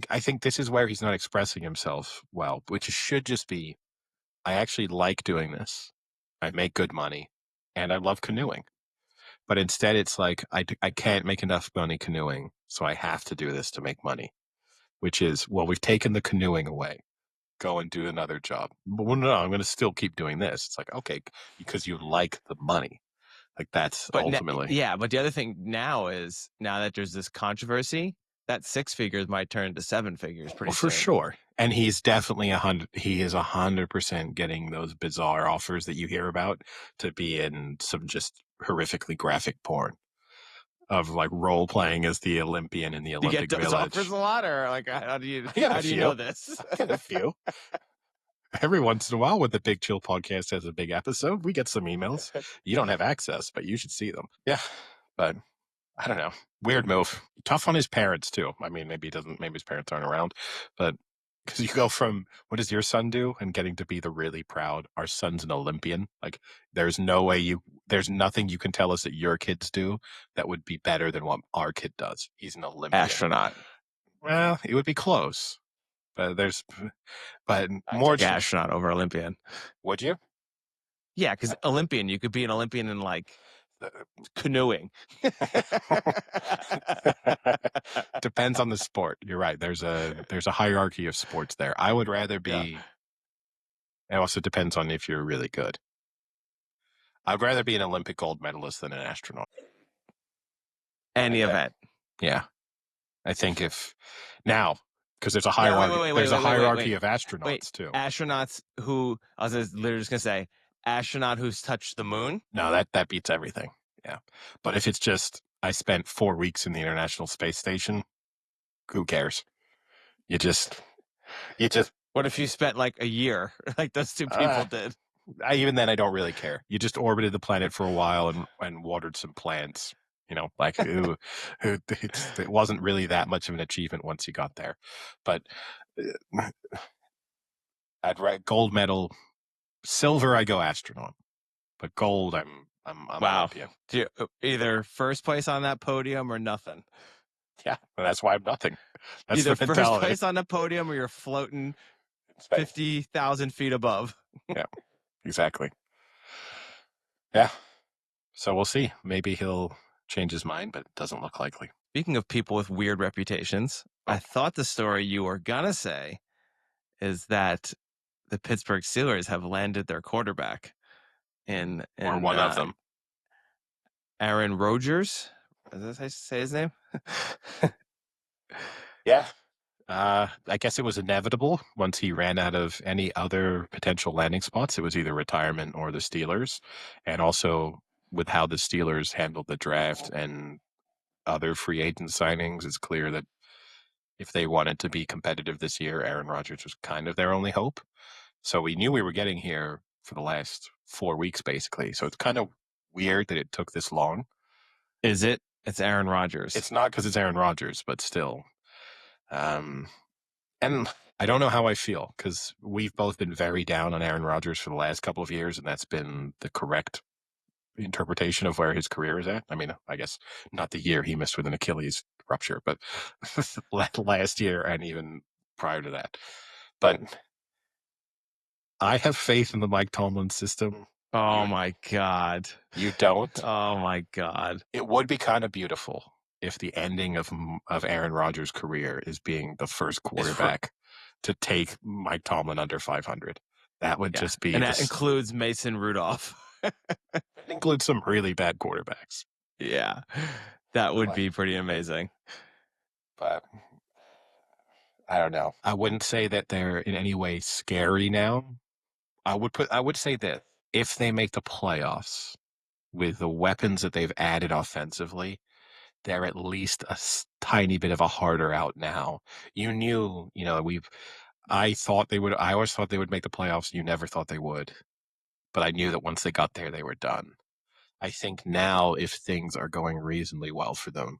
I think this is where he's not expressing himself well, which should just be, I actually like doing this. I make good money, and I love canoeing. But instead, it's like, I can't make enough money canoeing, so I have to do this to make money, which is, well, we've taken the canoeing away. Go and do another job. But no, I'm going to still keep doing this. It's like, okay, because you like the money. Like that's ultimately. But the other thing now is, now that there's this controversy, that six figures might turn to seven figures pretty soon. For sure. And he's definitely 100% getting those bizarre offers that you hear about to be in some just horrifically graphic porn of like role playing as the Olympian in the Olympic Village. You get those offers a lot, or like how do you know this? I get a few. Every once in a while, when the Big Chill podcast has a big episode, we get some emails. You don't have access, but you should see them. Yeah, but I don't know. Weird move. Tough on his parents too. I mean, maybe his parents aren't around, but because you go from what does your son do and getting to be the really proud, our son's an Olympian. Like there's nothing you can tell us that your kids do that would be better than what our kid does. He's an Olympian. Astronaut. Well, it would be close, but more astronaut over Olympian. Would you? Yeah, because Olympian, you could be an Olympian in like canoeing. Depends on the sport. You're right. There's a hierarchy of sports there. I would rather be. Yeah. It also depends on if you're really good. I'd rather be an Olympic gold medalist than an astronaut. Any event. Yeah. I think because there's a hierarchy. There's a hierarchy of astronauts too. Astronauts who I was literally just gonna say, astronaut who's touched the moon. No, that beats everything. Yeah, but if it's just I spent 4 weeks in the International Space Station, who cares? You just. What if you spent like a year, like those two people did? Even then, I don't really care. You just orbited the planet for a while and watered some plants. Like it wasn't really that much of an achievement once you got there. But I'd write gold medal, silver. I go astronaut, but gold. I'm wow. Olympian. Either first place on that podium or nothing. Yeah, that's why I'm nothing. That's either first place on the podium or you're floating 50,000 feet above. Yeah, exactly. Yeah. So we'll see. Maybe he'll change his mind, but it doesn't look likely. Speaking of people with weird reputations, I thought the story you were going to say is that the Pittsburgh Steelers have landed their quarterback in one of them. Aaron Rodgers. Is that how you say his name? Yeah. I guess it was inevitable once he ran out of any other potential landing spots. It was either retirement or the Steelers. And also with how the Steelers handled the draft and other free agent signings, it's clear that if they wanted to be competitive this year, Aaron Rodgers was kind of their only hope. So we knew we were getting here for the last 4 weeks, basically. So it's kind of weird that it took this long. Is it? It's Aaron Rodgers. It's not because it's Aaron Rodgers, but still. And I don't know how I feel, because we've both been very down on Aaron Rodgers for the last couple of years, and that's been the correct interpretation of where his career is at. I mean, I guess not the year he missed with an Achilles rupture, but last year and even prior to that. But I have faith in the Mike Tomlin system. Oh my God. You don't? Oh my God. It would be kind of beautiful if the ending of Aaron Rodgers' career is being the first quarterback to take Mike Tomlin under 500. That would just be... And that includes Mason Rudolph. It includes some really bad quarterbacks. Yeah. That would be pretty amazing. But I don't know. I wouldn't say that they're in any way scary now. I would say that if they make the playoffs with the weapons that they've added offensively, they're at least a tiny bit of a harder out now. You knew, I always thought they would make the playoffs. You never thought they would. But I knew that once they got there, they were done. I think now, if things are going reasonably well for them,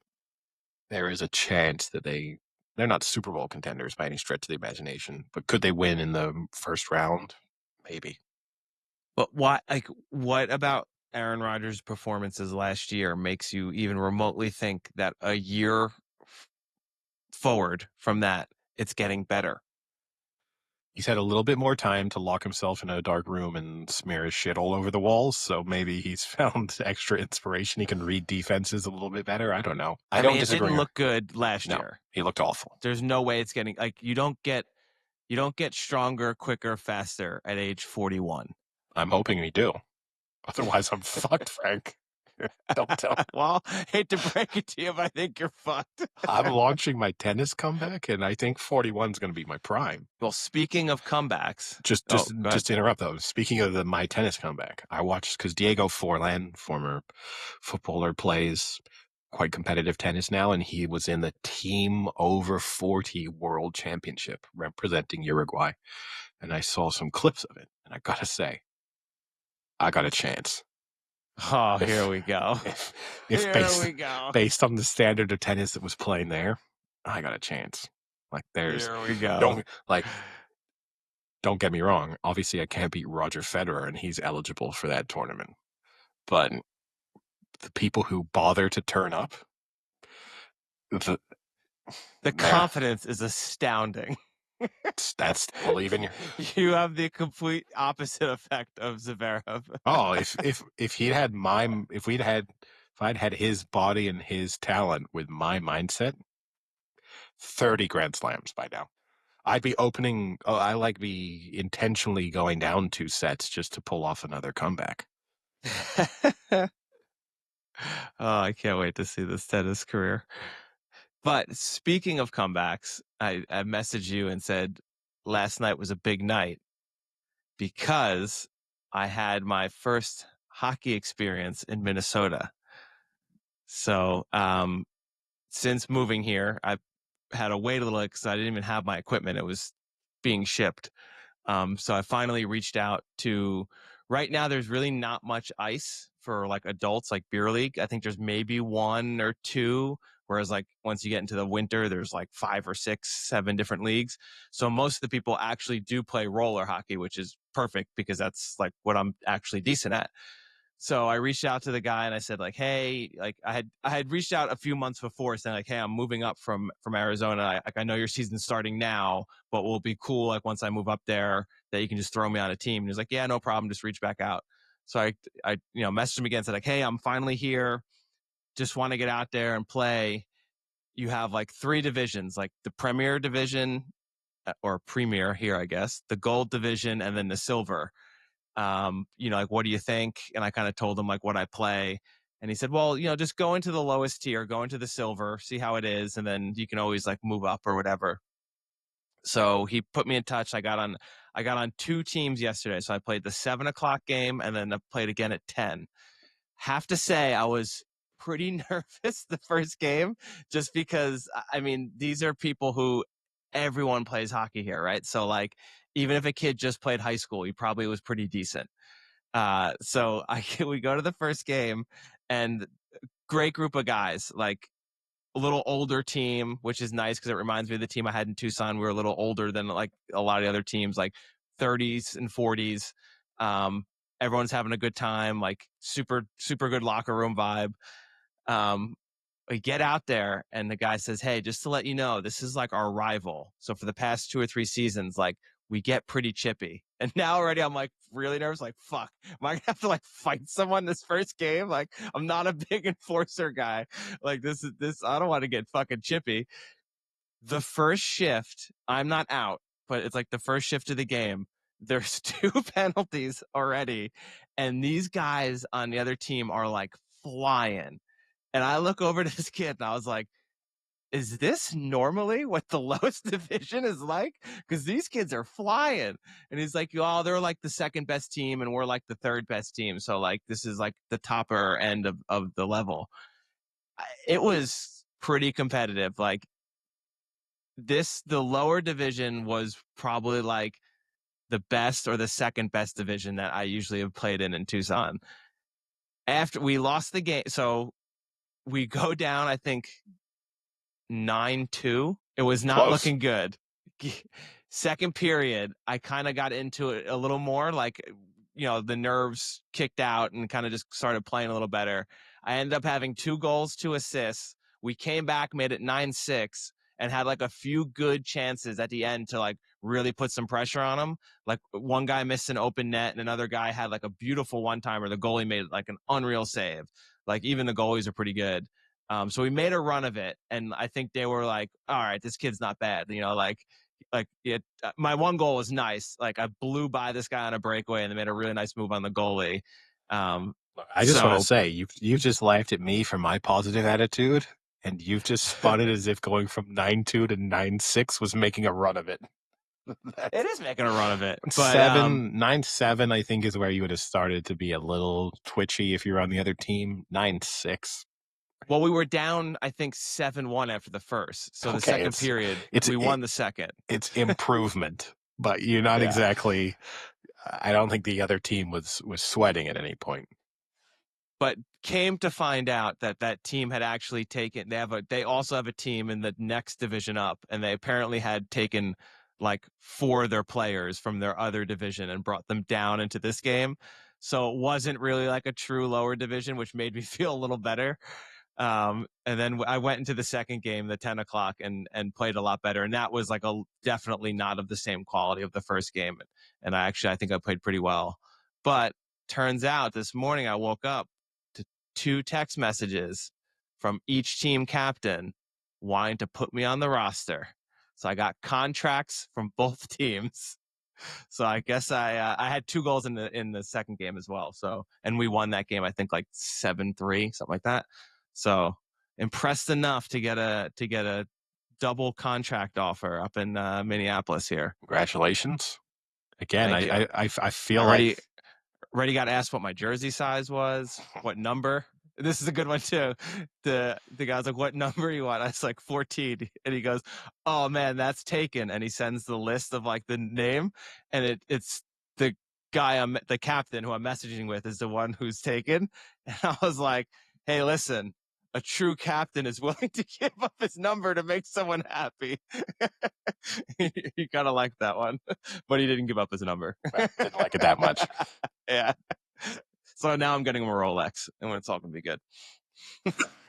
there is a chance that they're not Super Bowl contenders by any stretch of the imagination, but could they win in the first round? Maybe. But what about Aaron Rodgers' performances last year makes you even remotely think that a year forward from that, it's getting better? He's had a little bit more time to lock himself in a dark room and smear his shit all over the walls, so maybe he's found extra inspiration. He can read defenses a little bit better. I don't know. I don't disagree. It didn't look good last year. He looked awful. There's no way it's getting you don't get stronger, quicker, faster at age 41. I'm hoping we do. Otherwise, I'm fucked, Frank. Don't tell me. Well, hate to break it to you, but I think you're fucked. I'm launching my tennis comeback, and I think 41 is going to be my prime. Well, speaking of comebacks, just to interrupt though. Speaking of my tennis comeback, I watched because Diego Forlan, former footballer, plays quite competitive tennis now, and he was in the team over 40 World Championship representing Uruguay, and I saw some clips of it, and I gotta say, I got a chance. Oh, here we go. Based on the standard of tennis that was playing there, I got a chance. Here we go. Don't get me wrong. Obviously, I can't beat Roger Federer, and he's eligible for that tournament. But the people who bother to turn up, the confidence is astounding. That's believe in you. You have the complete opposite effect of Zverev. Oh, if I'd had his body and his talent with my mindset, 30 Grand Slams by now. I'd be opening. Be intentionally going down 2 sets just to pull off another comeback. Oh, I can't wait to see this tennis career. But speaking of comebacks, I messaged you and said last night was a big night because I had my first hockey experience in Minnesota. So since moving here, I've had to wait a little because I didn't even have my equipment. It was being shipped. So I finally reached out to... Right now, there's really not much ice for adults, like beer league. I think there's maybe 1 or 2. Whereas once you get into the winter, there's 5 or 6, 7 different leagues. So most of the people actually do play roller hockey, which is perfect because that's what I'm actually decent at. So I reached out to the guy and I said hey, I had reached out a few months before saying hey, I'm moving up from Arizona. I know your season's starting now, but will be cool once I move up there that you can just throw me on a team. And he's yeah, no problem. Just reach back out. So I messaged him again, said hey, I'm finally here. Just want to get out there and play. You have 3 divisions, the Premier Division or Premier here, I guess, the Gold Division, and then the Silver. What do you think? And I kind of told him what I play. And he said, well, just go into the lowest tier, go into the Silver, see how it is. And then you can always move up or whatever. So he put me in touch. I got on 2 teams yesterday. So I played the 7:00 game and then I played again at 10. Have to say I was pretty nervous the first game, just because, I mean, these are people who everyone plays hockey here, right? So like, even if a kid just played high school, he probably was pretty decent. So we go to the first game, and great group of guys, like a little older team, which is nice because it reminds me of the team I had in Tucson. We were a little older than like a lot of the other teams, like 30s and 40s. Um, Everyone's having a good time, like super, super good locker room vibe. Um, we get out there, and the guy says, "Hey, just to let you know, this is like our rival. So for the past 2 or 3 seasons, like we get pretty chippy." And now already I'm like really nervous. Like, fuck, am I gonna have to like fight someone this first game? Like, I'm not a big enforcer guy. Like, this. I don't want to get fucking chippy. The first shift, I'm not out, but it's like the first shift of the game. There's 2 penalties already, and these guys on the other team are like flying. And I look over to this kid, and I was like, is this normally what the lowest division is like? Because these kids are flying. And he's like, oh, they're like the second best team, and we're like the third best team. So like, this is like the topper end of the level. It was pretty competitive. Like the lower division was probably like the best or the second best division that I usually have played in Tucson. After we lost the game, so we go down, I think 9-2. It was not Close. looking good. Second period, I kind of got into it a little more. Like, the nerves kicked out and kind of just started playing a little better. I ended up having 2 goals, 2 assists. We came back, made it 9-6, and had like a few good chances at the end to like really put some pressure on them. Like, one guy missed an open net, and another guy had like a beautiful one-timer. The goalie made like an unreal save. Like, even the goalies are pretty good. So we made a run of it, and I think they were like, all right, this kid's not bad. My one goal was nice. Like, I blew by this guy on a breakaway, and they made a really nice move on the goalie. I just want to say, you've just laughed at me for my positive attitude, and you've just spun it as if going from 9-2 to 9-6 was making a run of it. It is making a run of it. But 9-7, I think, is where you would have started to be a little twitchy if you're on the other team. 9-6. Well, we were down, I think, 7-1 after the first. So the second period, we won the second. It's improvement, but you're not exactly. I don't think the other team was sweating at any point. But came to find out that team had actually taken. They also have a team in the next division up, and they apparently had taken like 4 of their players from their other division and brought them down into this game. So it wasn't really like a true lower division, which made me feel a little better. And then I went into the second game, the 10 o'clock, and played a lot better. And that was like definitely not of the same quality of the first game. And I think I played pretty well. But turns out this morning I woke up to 2 text messages from each team captain wanting to put me on the roster. So I got contracts from both teams. So I guess I had 2 goals in the second game as well. So, and we won that game, I think like 7-3, something like that. So impressed enough to get a double contract offer up in Minneapolis here. Congratulations. Again, I feel like already got asked what my jersey size was, what number. This is a good one too. The guy's like, "What number you want?" I was like 14, and he goes, "Oh man, that's taken." And he sends the list of like the name, and it's the guy the captain who I'm messaging with is the one who's taken. And I was like, "Hey, listen, a true captain is willing to give up his number to make someone happy." He kind of liked that one, but he didn't give up his number. Didn't like it that much. Yeah. So now I'm getting him a Rolex, and it's all gonna be good.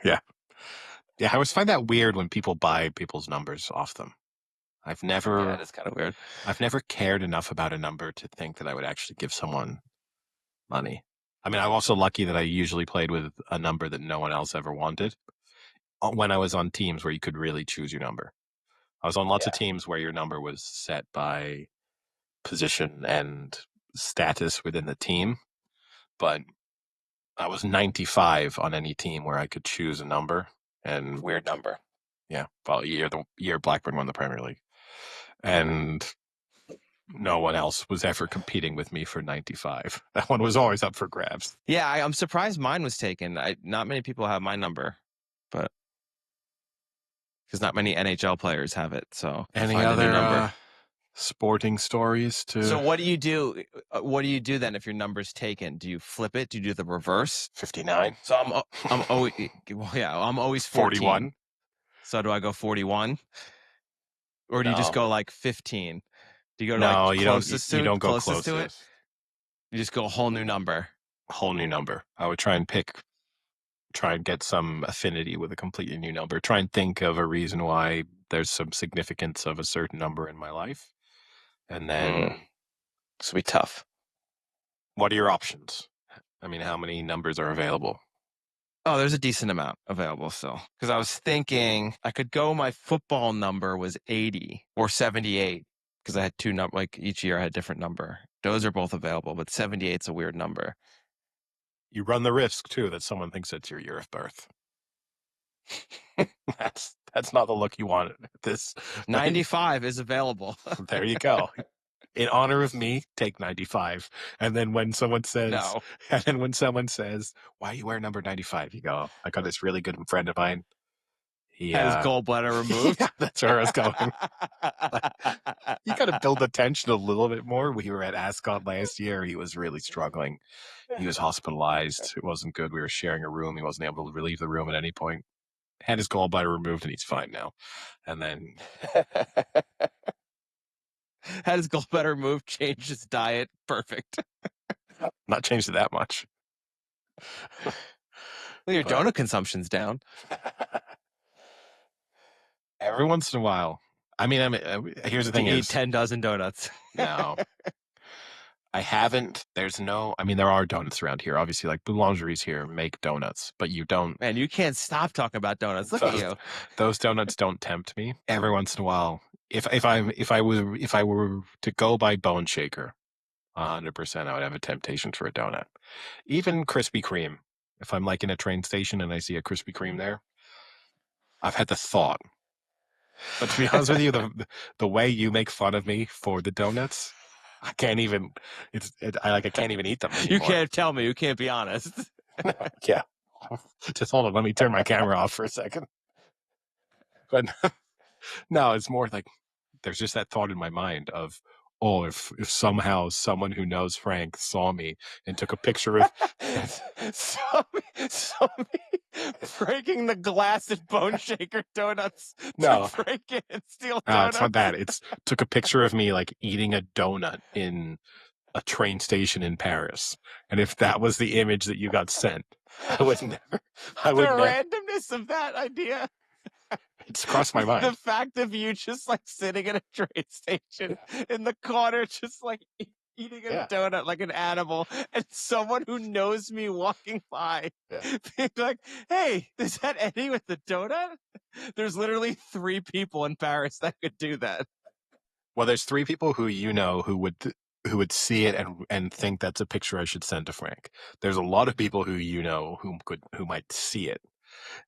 Yeah. I always find that weird when people buy people's numbers off them. That's kind of weird. I've never cared enough about a number to think that I would actually give someone money. I mean, I'm also lucky that I usually played with a number that no one else ever wanted when I was on teams where you could really choose your number. I was on lots of teams where your number was set by position and status within the team, but I was 95 on any team where I could choose a number. And weird number. Yeah. Well, the year Blackburn won the Premier League. And No one else was ever competing with me for 95. That one was always up for grabs. Yeah, I'm surprised mine was taken. Not many people have my number, but because not many NHL players have it. So Any find a new number. other sporting stories to? So what do you do? What do you do then if your number's taken? Do you flip it? Do you do the reverse? 59. So I'm always well, yeah, I'm always 14. 41. So do I go 41? Or do you just No. go like 15? Do you go to No, like you don't go closest to it? You just go a whole new number. Whole new number. I would try and get some affinity with a completely new number. Try and think of a reason why there's some significance of a certain number in my life. And then This will be tough. What are your options? I mean, how many numbers are available? Oh, there's a decent amount available still. Because I was thinking I could go, my football number was 80 or 78. Because I had two numbers, like each year I had a different number. Those are both available, but 78's a weird number. You run the risk, too, that someone thinks it's your year of birth. That's not the look you want. 95 is available. There you go. In honor of me, take 95. And then when someone says, No. why you wear number 95? You go, I got this really good friend of mine. He had his gallbladder removed. Yeah, that's where I was going. You got to build the tension a little bit more. We were at Ascot last year. He was really struggling. He was hospitalized. It wasn't good. We were sharing a room. He wasn't able to leave the room at any point. Had his gallbladder removed, and he's fine now. And then had his gallbladder removed, changed his diet. Perfect. Not changed it that much. Well, your donut consumption's down. Every once in a while. I mean, here's the thing: you eat 10 dozen donuts. No, I haven't. There are donuts around here. Obviously, like Boulangeries here make donuts, but you don't. Man, you can't stop talking about donuts. Look at you. Those donuts don't tempt me. Every once in a while, if I were to go by Bone Shaker, 100%, I would have a temptation for a donut. Even Krispy Kreme. If I'm like in a train station and I see a Krispy Kreme there, I've had the thought. But to be honest with you, the way you make fun of me for the donuts, I can't even. I can't even eat them anymore. You can't tell me. You can't be honest. Yeah. Just hold on. Let me turn my camera off for a second. But no, it's more like there's just that thought in my mind of, oh, if somehow someone who knows Frank saw me and took a picture of saw me breaking the glass at Bone Shaker Donuts to break it and steal donuts. It's not that. It's took a picture of me like eating a donut in a train station in Paris. And if that was the image that you got sent, I would never. Randomness of that idea. It's crossed my mind. The fact of you just like sitting in a train station in the corner, just like eating a donut like an animal, and someone who knows me walking by being like, hey, is that Eddie with the donut? There's literally 3 people in Paris that could do that. Well, there's 3 people who who would see it and think that's a picture I should send to Frank. There's a lot of people who who might see it.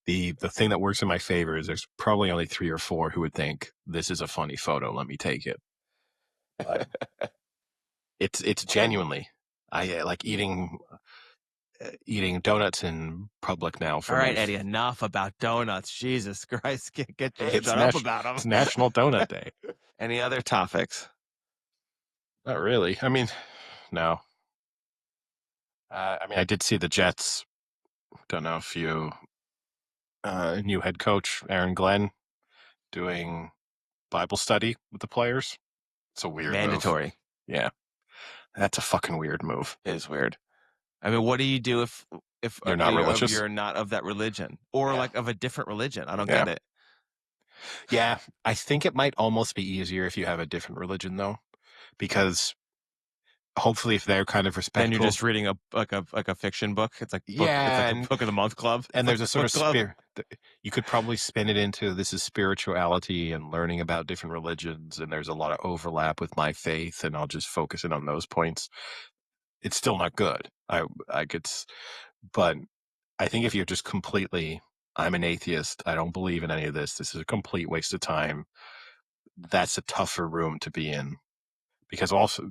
The thing that works in my favor is there's probably only 3 or 4 who would think this is a funny photo. Let me take it. But it's genuinely, I like eating donuts in public now. All right, Eddie, enough about donuts. Jesus Christ, get shut up about them. It's National Donut Day. Any other topics? Not really. I mean, no. I did see the Jets. Don't know if you new head coach Aaron Glenn doing Bible study with the players. It's a weird mandatory move. Yeah, that's a fucking weird move. It is weird. I mean, what do you do if you're not religious? You're not of that religion, or like of a different religion? I don't get it. Yeah, I think it might almost be easier if you have a different religion, though, because hopefully, if they're kind of respectful, then you're just reading a fiction book. It's like book of the month club, and there's a sort of spirit. You could probably spin it into this is spirituality and learning about different religions, and there's a lot of overlap with my faith, and I'll just focus in on those points. It's still not good. But I think if you're just completely, I'm an atheist, I don't believe in any of this. This is a complete waste of time. That's a tougher room to be in. because also,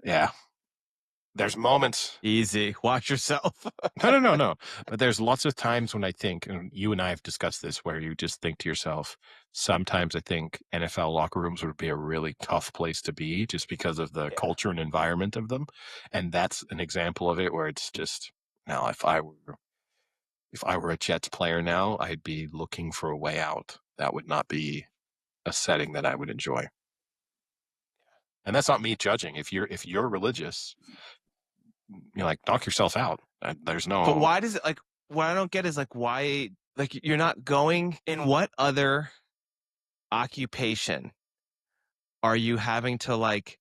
yeah, there's moments. Easy. Watch yourself. No. But there's lots of times when I think, and you and I have discussed this, where you just think to yourself, sometimes I think NFL locker rooms would be a really tough place to be just because of the culture and environment of them. And that's an example of it where it's just, now, if I were a Jets player now, I'd be looking for a way out. That would not be a setting that I would enjoy. And that's not me judging. If you're religious, you're like, knock yourself out. There's no. But why does it, like, what I don't get is like, why, like, you're not going, in what other occupation are you having to like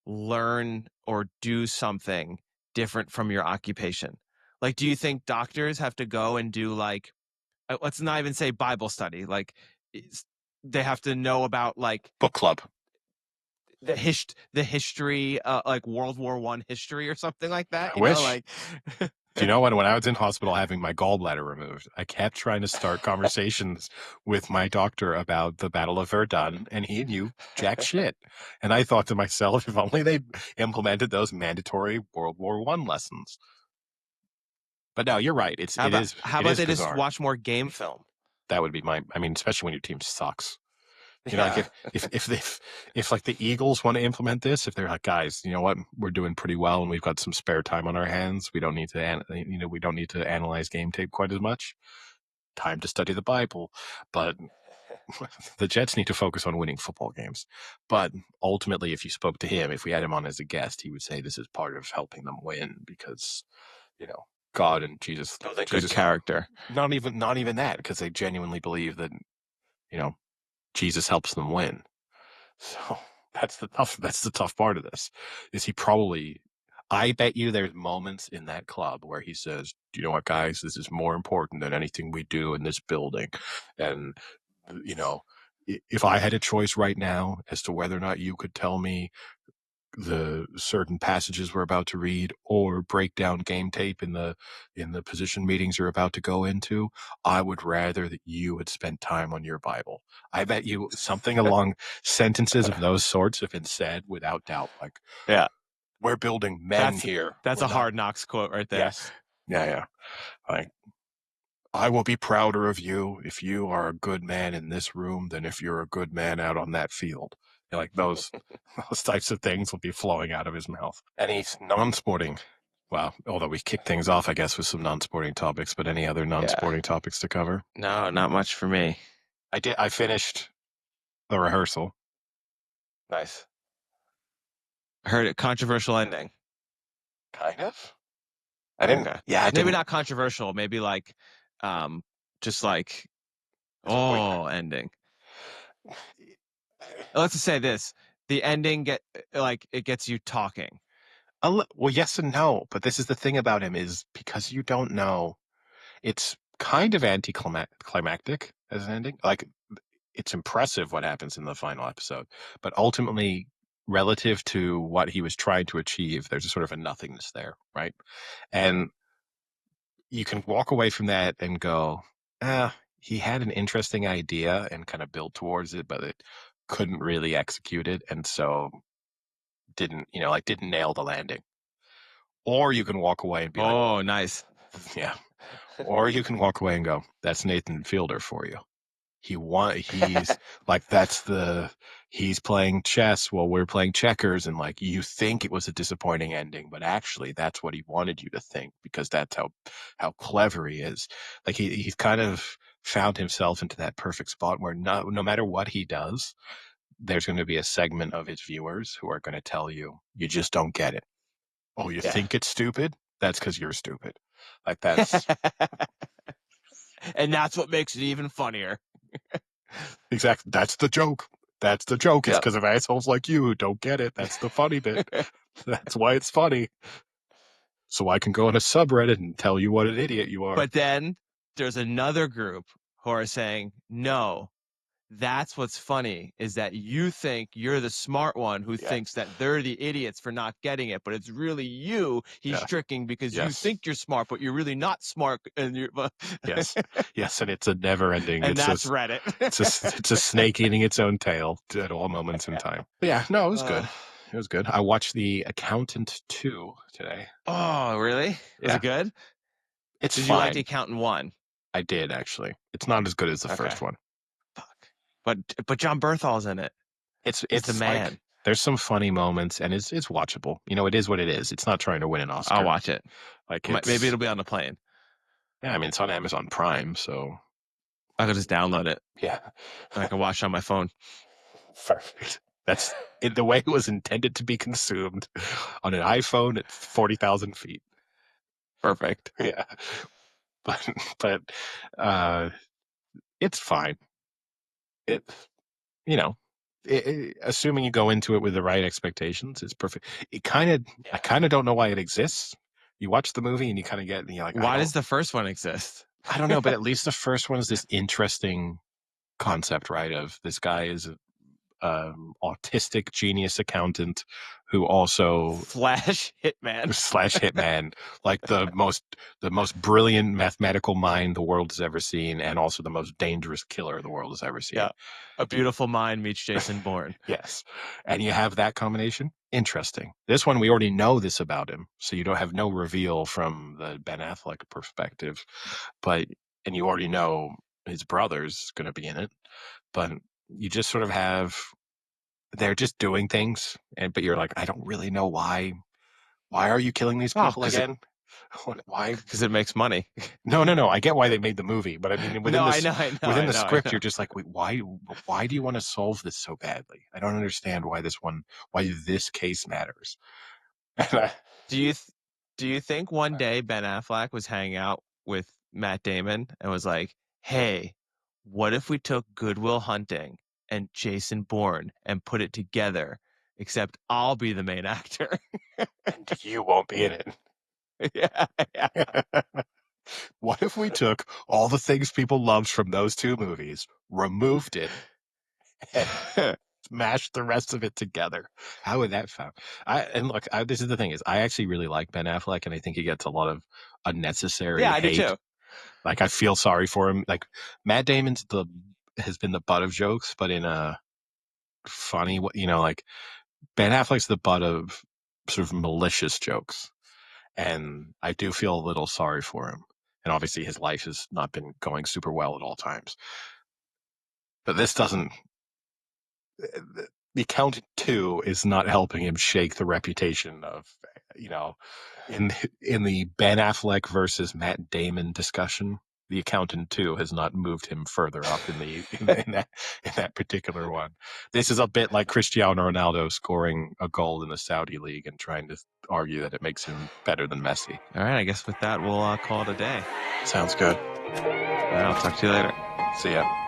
learn or do something different from your occupation? Like, do you think doctors have to go and do like, let's not even say Bible study, like they have to know about like book club, the history, like World War I history or something like that? I wish. Like, do you know when I was in hospital having my gallbladder removed, I kept trying to start conversations with my doctor about the Battle of Verdun, and he knew jack shit. And I thought to myself, if only they implemented those mandatory World War I lessons. But no, you're right. how about they bizarre. just watch more game film? That would be especially when your team sucks. You know, like if like the Eagles want to implement this, if they're like, guys, you know what, we're doing pretty well and we've got some spare time on our hands, we don't need to analyze game tape quite as much. Time to study the Bible. But the Jets need to focus on winning football games. But ultimately, if you spoke to him, if we had him on as a guest, he would say this is part of helping them win because, God and Jesus, good character. Not even that, because they genuinely believe that, Jesus helps them win. So that's the tough part of this. Is I bet you there's moments in that club where he says, "Do you know what, guys? This is more important than anything we do in this building." And if I had a choice right now as to whether or not you could tell me the certain passages we're about to read or break down game tape in the position meetings you're about to go into, I would rather that you had spent time on your Bible. I bet you something along sentences of those sorts have been said without doubt. Like, yeah, we're building men here. That's a Hard Knocks quote right there. Yes. Yeah. Like, I will be prouder of you if you are a good man in this room than if you're a good man out on that field. Like those types of things will be flowing out of his mouth. Any non-sporting, well, although we kicked things off, I guess, with some non-sporting topics, but any other non-sporting topics to cover? No, not much for me. I finished the rehearsal. Nice. I heard it. Controversial ending. Kind of. I didn't. Okay. Yeah, maybe not controversial. Maybe like, just like, ending. Let's just say this: the ending it gets you talking. Well, yes and no, but this is the thing about him is because you don't know, it's kind of anticlimactic as an ending. Like, it's impressive what happens in the final episode, but ultimately, relative to what he was trying to achieve, there's a sort of a nothingness there, right? And you can walk away from that and go, he had an interesting idea and kind of built towards it, but it couldn't really execute it, and so didn't nail the landing. Or you can walk away and be like, oh, nice. Yeah. Or you can walk away and go, that's Nathan Fielder for you. He's like, he's playing chess while we're playing checkers, and like, you think it was a disappointing ending, but actually that's what he wanted you to think, because that's how clever he is. Like, he's kind of found himself into that perfect spot where no matter what he does, there's going to be a segment of his viewers who are going to tell you just don't get it. Oh, you think it's stupid? That's because you're stupid. Like, that's and that's what makes it even funnier. Exactly. That's the joke. It's because of assholes like you who don't get it. That's the funny bit. That's why it's funny. So I can go on a subreddit and tell you what an idiot you are. But then there's another group who are saying, no, That's what's funny, is that you think you're the smart one who thinks that they're the idiots for not getting it, but it's really you he's tricking because you think you're smart, but you're really not smart. And you're Yes, and it's a never-ending. and that's Reddit. It's a snake eating its own tail at all moments in time. But yeah, no, it was good. It was good. I watched The Accountant 2 today. Oh, really? Was it good? It's Did fine. you like The Accountant 1? I did, actually. It's not as good as the first one. Fuck. But John Berthal's in it. It's the man. like, there's some funny moments, and it's watchable. You know, it is what it is. It's not trying to win an Oscar. I'll watch it. Like, maybe it'll be on the plane. Yeah, I mean, it's on Amazon Prime, so I could just download it. Yeah. I can watch it on my phone. Perfect. That's the way it was intended to be consumed, on an iPhone at 40,000 feet. Perfect. Yeah. But it's fine. Assuming you go into it with the right expectations, it's perfect. I kind of don't know why it exists. You watch the movie and you kind of get, and you're like, why does the first one exist? I don't know, but at least the first one is this interesting concept, right? Of this guy is autistic genius accountant who also slash hitman, like the most brilliant mathematical mind the world has ever seen, and also the most dangerous killer the world has ever seen. Yeah, A Beautiful Mind meets Jason Bourne. Yes, and you have that combination. Interesting. This one, we already know this about him, so you don't have no reveal from the Ben Affleck perspective, and you already know his brother's going to be in it, but you just sort of have, they're just doing things, but you're like, I don't really know why. Why are you killing these people again? Why? Because it makes money. No. I get why they made the movie, but I mean, within the script, you're just like, wait, why do you want to solve this so badly? I don't understand why this case matters. Do you think one day Ben Affleck was hanging out with Matt Damon and was like, hey, what if we took Good Will Hunting and Jason Bourne and put it together, except I'll be the main actor? And you won't be in it. Yeah. What if we took all the things people loved from those two movies, removed it, and mashed the rest of it together? How would that sound? This is the thing, is I actually really like Ben Affleck, and I think he gets a lot of unnecessary hate. I do too. Like, I feel sorry for him. Like, Matt Damon's has been the butt of jokes, but in a funny way, like Ben Affleck's the butt of sort of malicious jokes. And I do feel a little sorry for him. And obviously his life has not been going super well at all times. But this doesn't... The Accountant 2 is not helping him shake the reputation of, in the Ben Affleck versus Matt Damon discussion, The Accountant 2 has not moved him further up in that particular one. This is a bit like Cristiano Ronaldo scoring a goal in the Saudi League and trying to argue that it makes him better than Messi. All right, I guess with that, we'll call it a day. Sounds good. All right, I'll talk to you later. See ya.